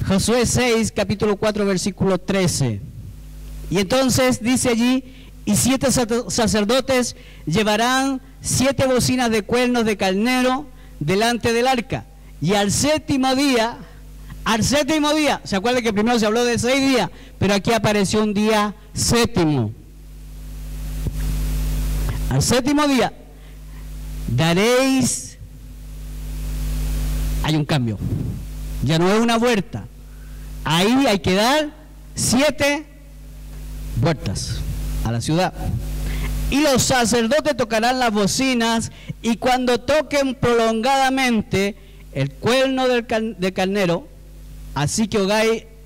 S1: Josué 6, capítulo 4, versículo 13. Y entonces dice allí, y 7 sacerdotes llevarán 7 bocinas de cuernos de carnero delante del arca. Y al séptimo día, ¿se acuerdan que primero se habló de 6 días? Pero aquí apareció un día séptimo. Al séptimo día, daréis, hay un cambio, ya no es una vuelta, ahí hay que dar 7 vueltas a la ciudad. Y los sacerdotes tocarán las bocinas, y cuando toquen prolongadamente el cuerno del carnero, así que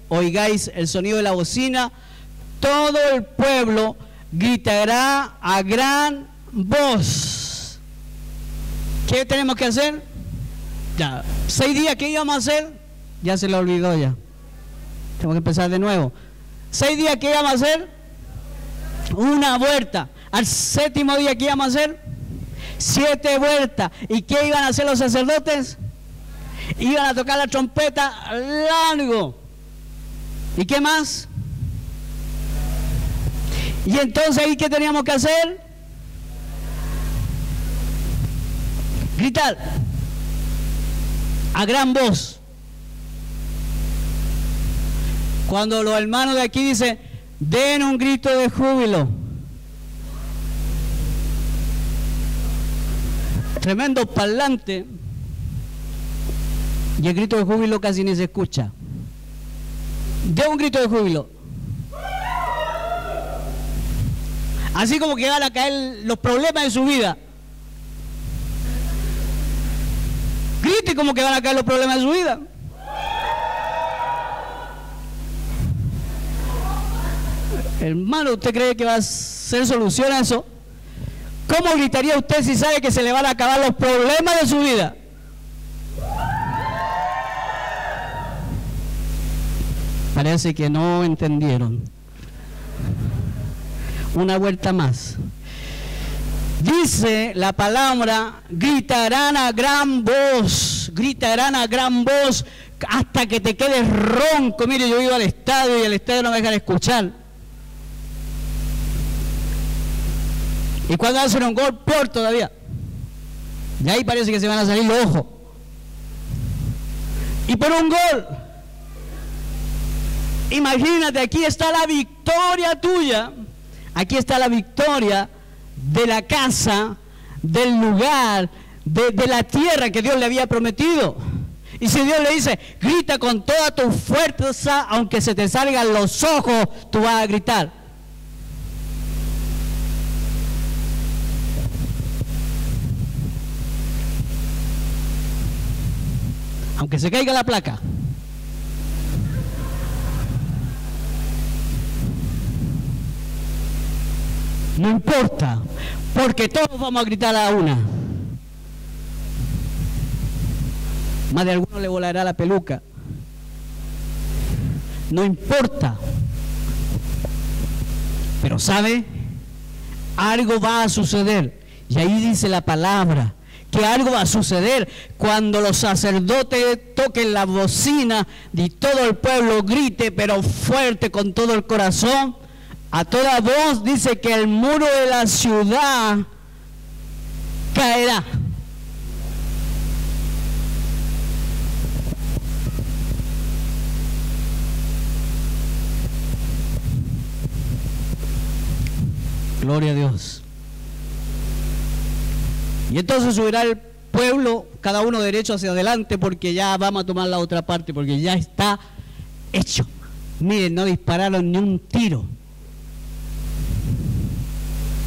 S1: oigáis el sonido de la bocina, todo el pueblo gritará a gran voz. ¿Qué tenemos que hacer? Ya, 6 días, ¿qué íbamos a hacer? Ya se lo olvidó ya. Tenemos que empezar de nuevo. 6 días, ¿qué íbamos a hacer? Una vuelta. Al séptimo día, ¿qué íbamos a hacer? 7 vueltas. ¿Y qué iban a hacer los sacerdotes? Iban a tocar la trompeta largo. ¿Y qué más? Y entonces ahí, ¿qué teníamos que hacer? Gritar a gran voz. Cuando los hermanos de aquí dicen, den un grito de júbilo. Tremendo parlante. Y el grito de júbilo casi ni se escucha. Den un grito de júbilo. Así como que van a caer los problemas de su vida. Grite como que van a caer los problemas de su vida. Hermano, ¿usted cree que va a ser solución a eso? ¿Cómo gritaría usted si sabe que se le van a acabar los problemas de su vida? Parece que no entendieron. Una vuelta más. Dice la palabra, gritarán a gran voz, hasta que te quedes ronco. Mire, yo iba al estadio y el estadio no me deja de escuchar. Y cuando hacen un gol, peor todavía. De ahí parece que se van a salir los ojos. Y por un gol, imagínate, aquí está la victoria tuya. Aquí está la victoria de la casa, del lugar, de la tierra que Dios le había prometido. Y si Dios le dice, grita con toda tu fuerza, aunque se te salgan los ojos, tú vas a gritar. Aunque se caiga la placa. No importa, porque todos vamos a gritar a una. Más de alguno le volará la peluca. No importa. Pero ¿sabe? Algo va a suceder. Y ahí dice la palabra, que algo va a suceder cuando los sacerdotes toquen la bocina y todo el pueblo grite, pero fuerte, con todo el corazón. A toda voz dice que el muro de la ciudad caerá. Gloria a Dios. Y entonces subirá el pueblo, cada uno derecho hacia adelante, porque ya vamos a tomar la otra parte, porque ya está hecho. Miren, no dispararon ni un tiro.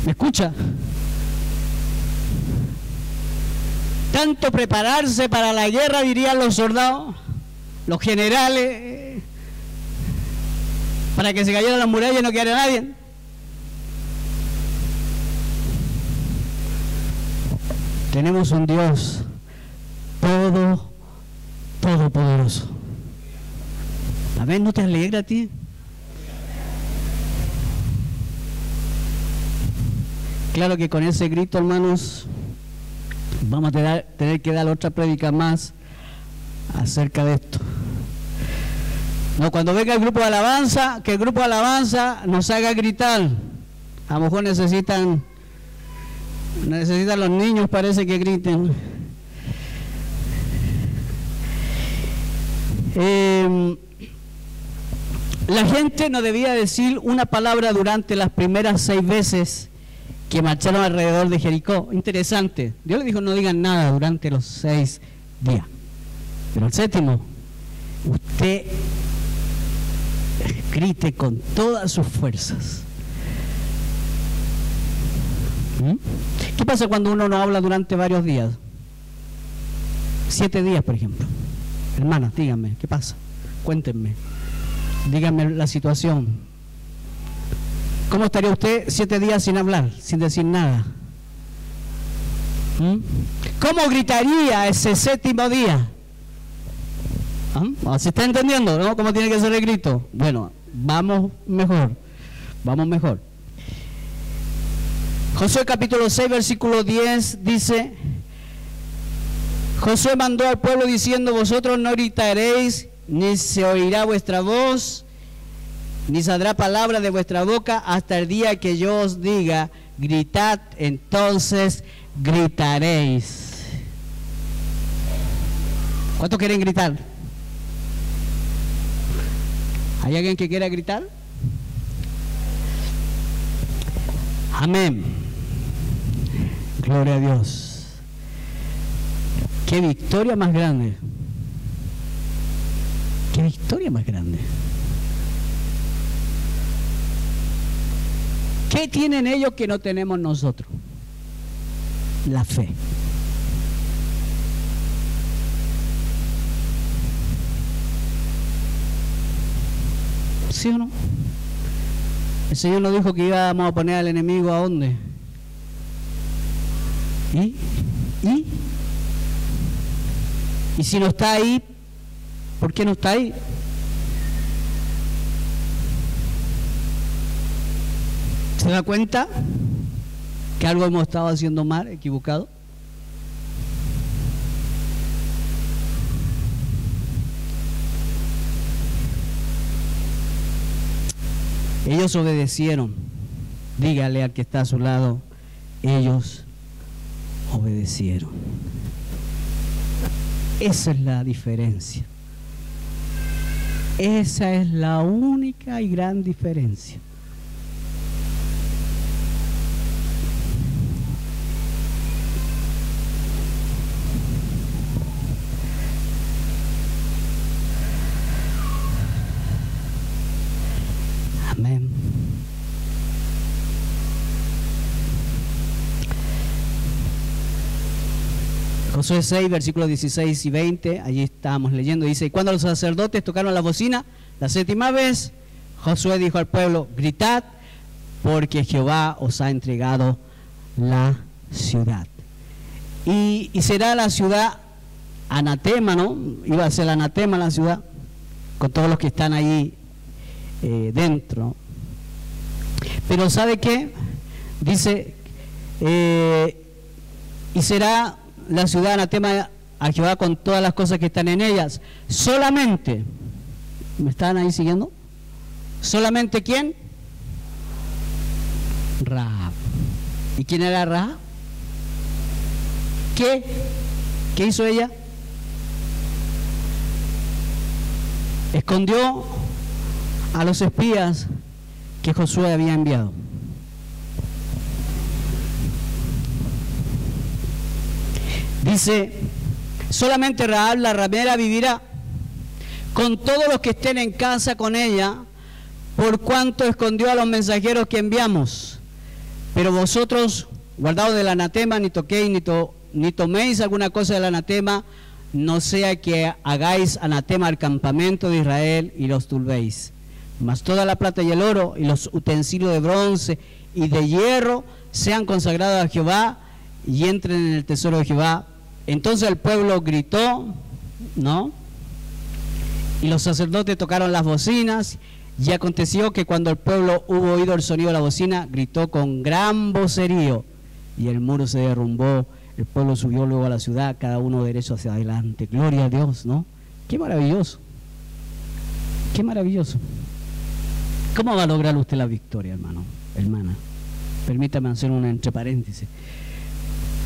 S1: ¿Me escucha? Tanto prepararse para la guerra, dirían los soldados, los generales, para que se cayeran las murallas y no quedara nadie. Tenemos un Dios todopoderoso. A ver, ¿no te alegra a ti? Claro que con ese grito, hermanos, vamos a tener que dar otra prédica más acerca de esto. No, cuando venga el grupo de alabanza, que el grupo de alabanza nos haga gritar. A lo mejor necesitan los niños, parece que griten. La gente no debía decir una palabra durante las primeras 6 veces que marcharon alrededor de Jericó. Interesante. Dios le dijo no digan nada durante los 6 días. Pero el 7º, usted grite con todas sus fuerzas. ¿Qué pasa cuando uno no habla durante varios días? 7 días, por ejemplo. Hermanas, díganme, ¿qué pasa? Cuéntenme. Díganme la situación. ¿Cómo estaría usted 7 días sin hablar, sin decir nada? ¿Cómo gritaría ese 7º día? ¿Se está entendiendo, no? ¿Cómo tiene que ser el grito? Bueno, vamos mejor. Josué capítulo 6, versículo 10 dice: Josué mandó al pueblo diciendo: vosotros no gritaréis, ni se oirá vuestra voz, ni saldrá palabra de vuestra boca hasta el día que yo os diga, gritad, entonces gritaréis. ¿Cuántos quieren gritar? ¿Hay alguien que quiera gritar? Amén. Gloria a Dios. Qué victoria más grande. Qué victoria más grande. ¿Qué tienen ellos que no tenemos nosotros? La fe. ¿Sí o no? El Señor nos dijo que íbamos a poner al enemigo ¿a dónde? ¿Y si no está ahí, por qué no está ahí? ¿Se da cuenta que algo hemos estado haciendo mal, equivocado? Ellos obedecieron. Dígale al que está a su lado, ellos obedecieron. Esa es la diferencia. Esa es la única y gran diferencia. Amén. Josué 6, versículos 16 y 20, allí estábamos leyendo, dice: y cuando los sacerdotes tocaron la bocina la 7ª vez, Josué dijo al pueblo: gritad, porque Jehová os ha entregado la ciudad. Y será la ciudad anatema, ¿no? Iba a ser anatema la ciudad, con todos los que están ahí dentro. Pero ¿sabe qué? Dice, y será la ciudad anatema a Jehová con todas las cosas que están en ellas. Solamente, ¿me están ahí siguiendo? ¿Solamente quién? Rahab. ¿Y quién era Rahab? ¿Qué hizo ella? Escondió a los espías que Josué había enviado. Dice: solamente Rahab la ramera vivirá, con todos los que estén en casa con ella, por cuanto escondió a los mensajeros que enviamos. Pero vosotros, guardaos del anatema, ni toquéis ni toméis alguna cosa del anatema, no sea que hagáis anatema al campamento de Israel y los turbéis. Mas toda la plata y el oro y los utensilios de bronce y de hierro sean consagrados a Jehová y entren en el tesoro de Jehová. Entonces el pueblo gritó, ¿no? Y los sacerdotes tocaron las bocinas, y aconteció que cuando el pueblo hubo oído el sonido de la bocina, gritó con gran vocerío, y el muro se derrumbó. El pueblo subió luego a la ciudad, cada uno derecho hacia adelante. Gloria a Dios, ¿no? Qué maravilloso. Qué maravilloso. ¿Cómo va a lograr usted la victoria, hermano, hermana? Permítame hacer una entre paréntesis.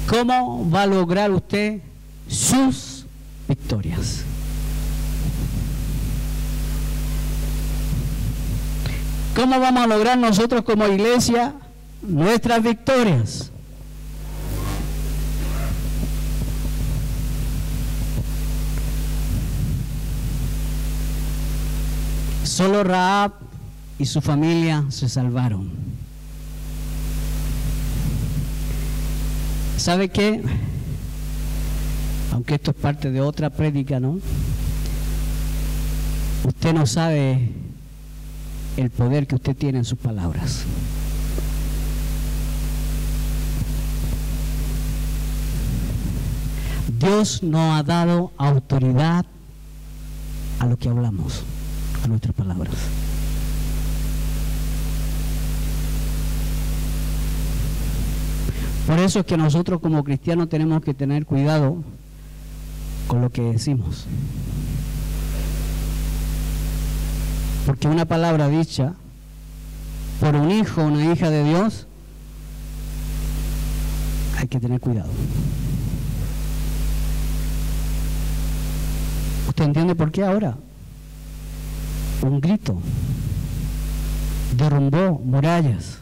S1: ¿Cómo va a lograr usted sus victorias? ¿Cómo vamos a lograr nosotros como iglesia nuestras victorias? Solo Rahab y su familia se salvaron. ¿Sabe qué? Aunque esto es parte de otra prédica, ¿no? Usted no sabe el poder que usted tiene en sus palabras. Dios nos ha dado autoridad a lo que hablamos, a nuestras palabras. Por eso es que nosotros como cristianos tenemos que tener cuidado con lo que decimos. Porque una palabra dicha por un hijo o una hija de Dios, hay que tener cuidado. ¿Usted entiende por qué ahora? Un grito derrumbó murallas.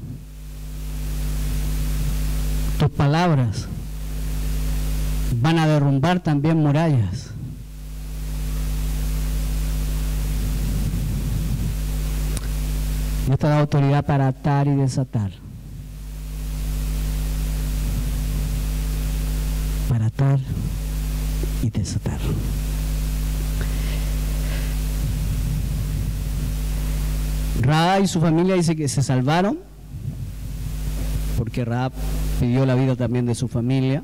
S1: Tus palabras van a derrumbar también murallas. Dios te da autoridad para atar y desatar. Para atar y desatar. Rahab y su familia dice que se salvaron, porque Rahab pidió la vida también de su familia.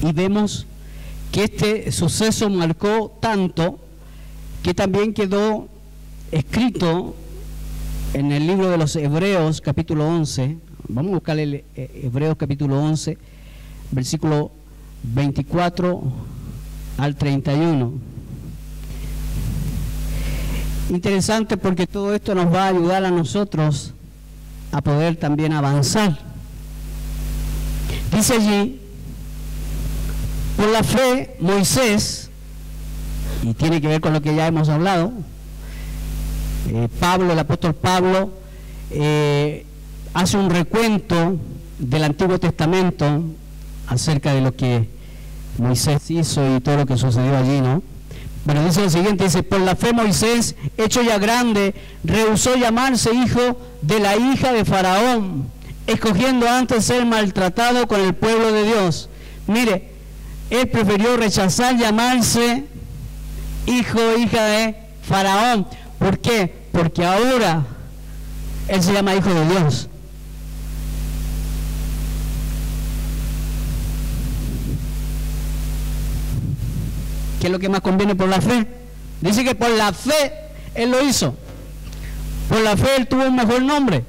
S1: Y vemos que este suceso marcó tanto que también quedó escrito en el libro de los Hebreos, capítulo 11. Vamos a buscar el Hebreos, capítulo 11, versículo 24 al 31. Interesante, porque todo esto nos va a ayudar a nosotros a poder también avanzar. Dice allí: por la fe Moisés, y tiene que ver con lo que ya hemos hablado, Pablo, el apóstol Pablo, hace un recuento del Antiguo Testamento acerca de lo que Moisés hizo y todo lo que sucedió allí, ¿no? Bueno, dice lo siguiente, dice: por la fe Moisés, hecho ya grande, rehusó llamarse hijo de la hija de Faraón, escogiendo antes ser maltratado con el pueblo de Dios. Mire, él prefirió rechazar llamarse hijo o hija de Faraón. ¿Por qué? Porque ahora él se llama hijo de Dios. ¿Qué es lo que más conviene por la fe? Dice que por la fe él lo hizo. Por la fe él tuvo un mejor nombre.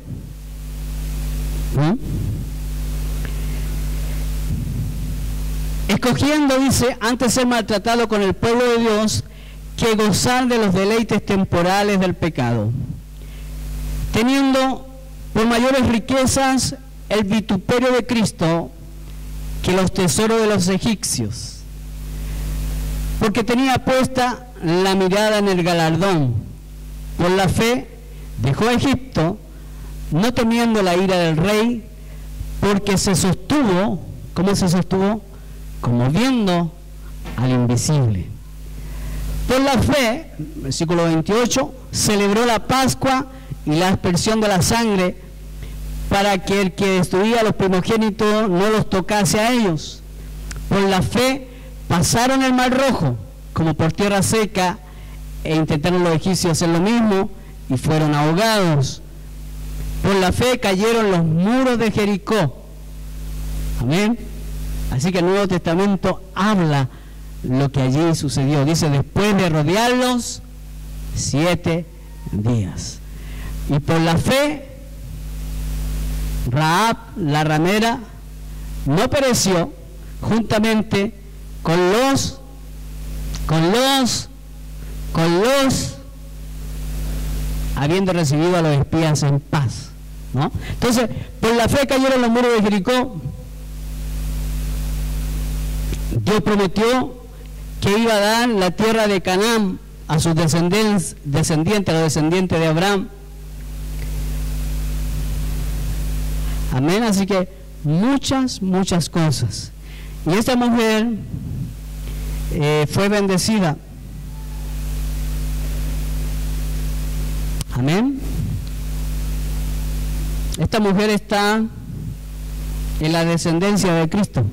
S1: Escogiendo, dice, antes ser maltratado con el pueblo de Dios que gozar de los deleites temporales del pecado, teniendo por mayores riquezas el vituperio de Cristo que los tesoros de los egipcios, porque tenía puesta la mirada en el galardón. Por la fe dejó Egipto, no temiendo la ira del rey, porque se sostuvo. ¿Cómo se sostuvo? Como viendo al invisible. Por la fe, versículo 28, celebró la Pascua y la aspersión de la sangre, para que el que destruía a los primogénitos no los tocase a ellos. Por la fe pasaron el Mar Rojo como por tierra seca, e intentaron los egipcios hacer lo mismo y fueron ahogados. Por la fe cayeron los muros de Jericó. Amén. Así que el Nuevo Testamento habla lo que allí sucedió. Dice, después de rodearlos 7 días. Y por la fe, Rahab, la ramera, no pereció juntamente con los habiendo recibido a los espías en paz, ¿no? Entonces, por la fe cayeron los muros de Jericó. Dios prometió que iba a dar la tierra de Canaán a sus descendientes, a los descendientes de Abraham. Amén. Así que muchas cosas. Y esta mujer fue bendecida. Amén. Esta mujer está en la descendencia de Cristo.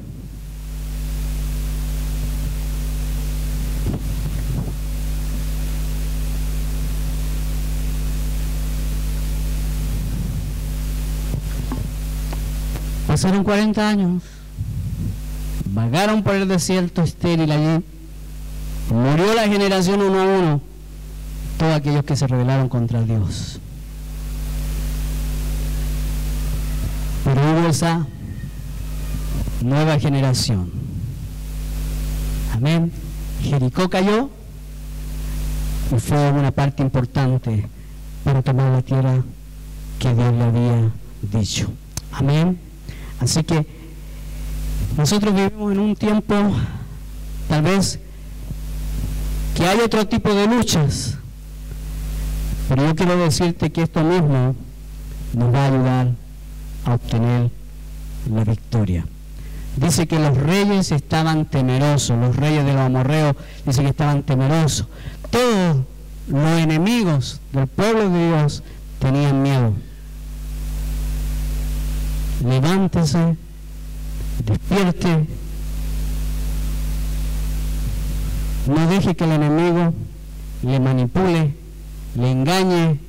S1: Pasaron 40 años, vagaron por el desierto estéril allí, murió la generación uno a uno, todos aquellos que se rebelaron contra Dios. Pero hubo esa nueva generación. Amén. Jericó cayó y fue una parte importante para tomar la tierra que Dios le había dicho. Amén. Así que nosotros vivimos en un tiempo, tal vez, que hay otro tipo de luchas, pero yo quiero decirte que esto mismo nos va a ayudar a obtener la victoria. Dice que los reyes estaban temerosos, los reyes de los amorreos dice que estaban temerosos. Todos los enemigos del pueblo de Dios tenían miedo. Levántese, despierte, no deje que el enemigo le manipule, le engañe.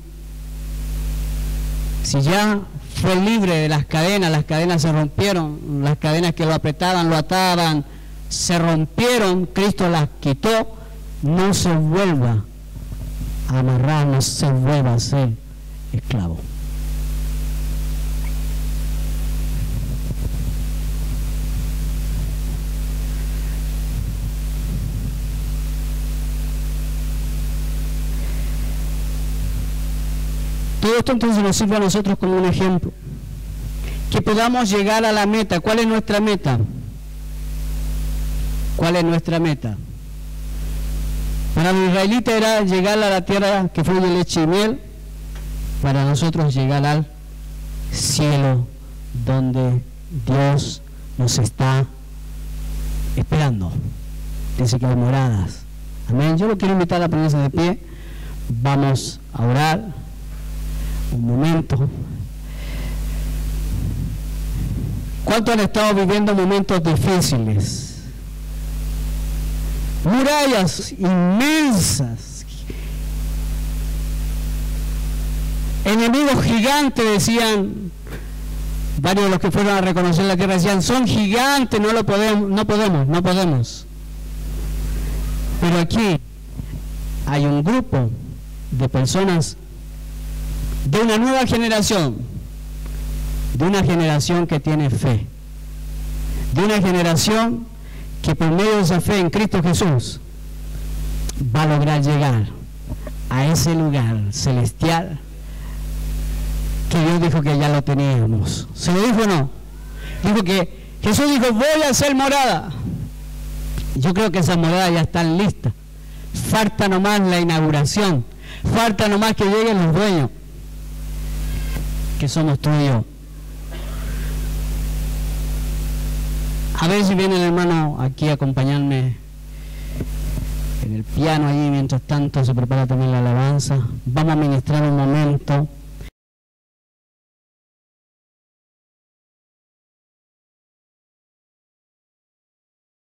S1: Si ya fue libre de las cadenas se rompieron, las cadenas que lo apretaban, lo ataban, se rompieron, Cristo las quitó, no se vuelva a amarrar, no se vuelva a ser esclavo. Todo esto entonces nos sirve a nosotros como un ejemplo, que podamos llegar a la meta. ¿Cuál es nuestra meta? ¿Cuál es nuestra meta? Para los israelitas era llegar a la tierra que fluye leche y miel, para nosotros llegar al cielo donde Dios nos está esperando. Dice que hay moradas. Amén. Yo lo quiero invitar a ponerse de pie. Vamos a orar un momento. ¿Cuántos han estado viviendo momentos difíciles? Murallas inmensas, enemigos gigantes, decían varios de los que fueron a reconocer la tierra, decían, son gigantes, no podemos. Pero aquí hay un grupo de personas de una nueva generación, de una generación que tiene fe, de una generación que por medio de esa fe en Cristo Jesús va a lograr llegar a ese lugar celestial que Dios dijo que ya lo teníamos. ¿Se lo dijo o no? Dijo que Jesús dijo, voy a hacer morada. Yo creo que esas moradas ya están listas. Falta nomás la inauguración, falta nomás que lleguen los dueños, que somos tú y yo. A ver si viene el hermano aquí a acompañarme en el piano allí, mientras tanto se prepara también la alabanza. Vamos a ministrar un momento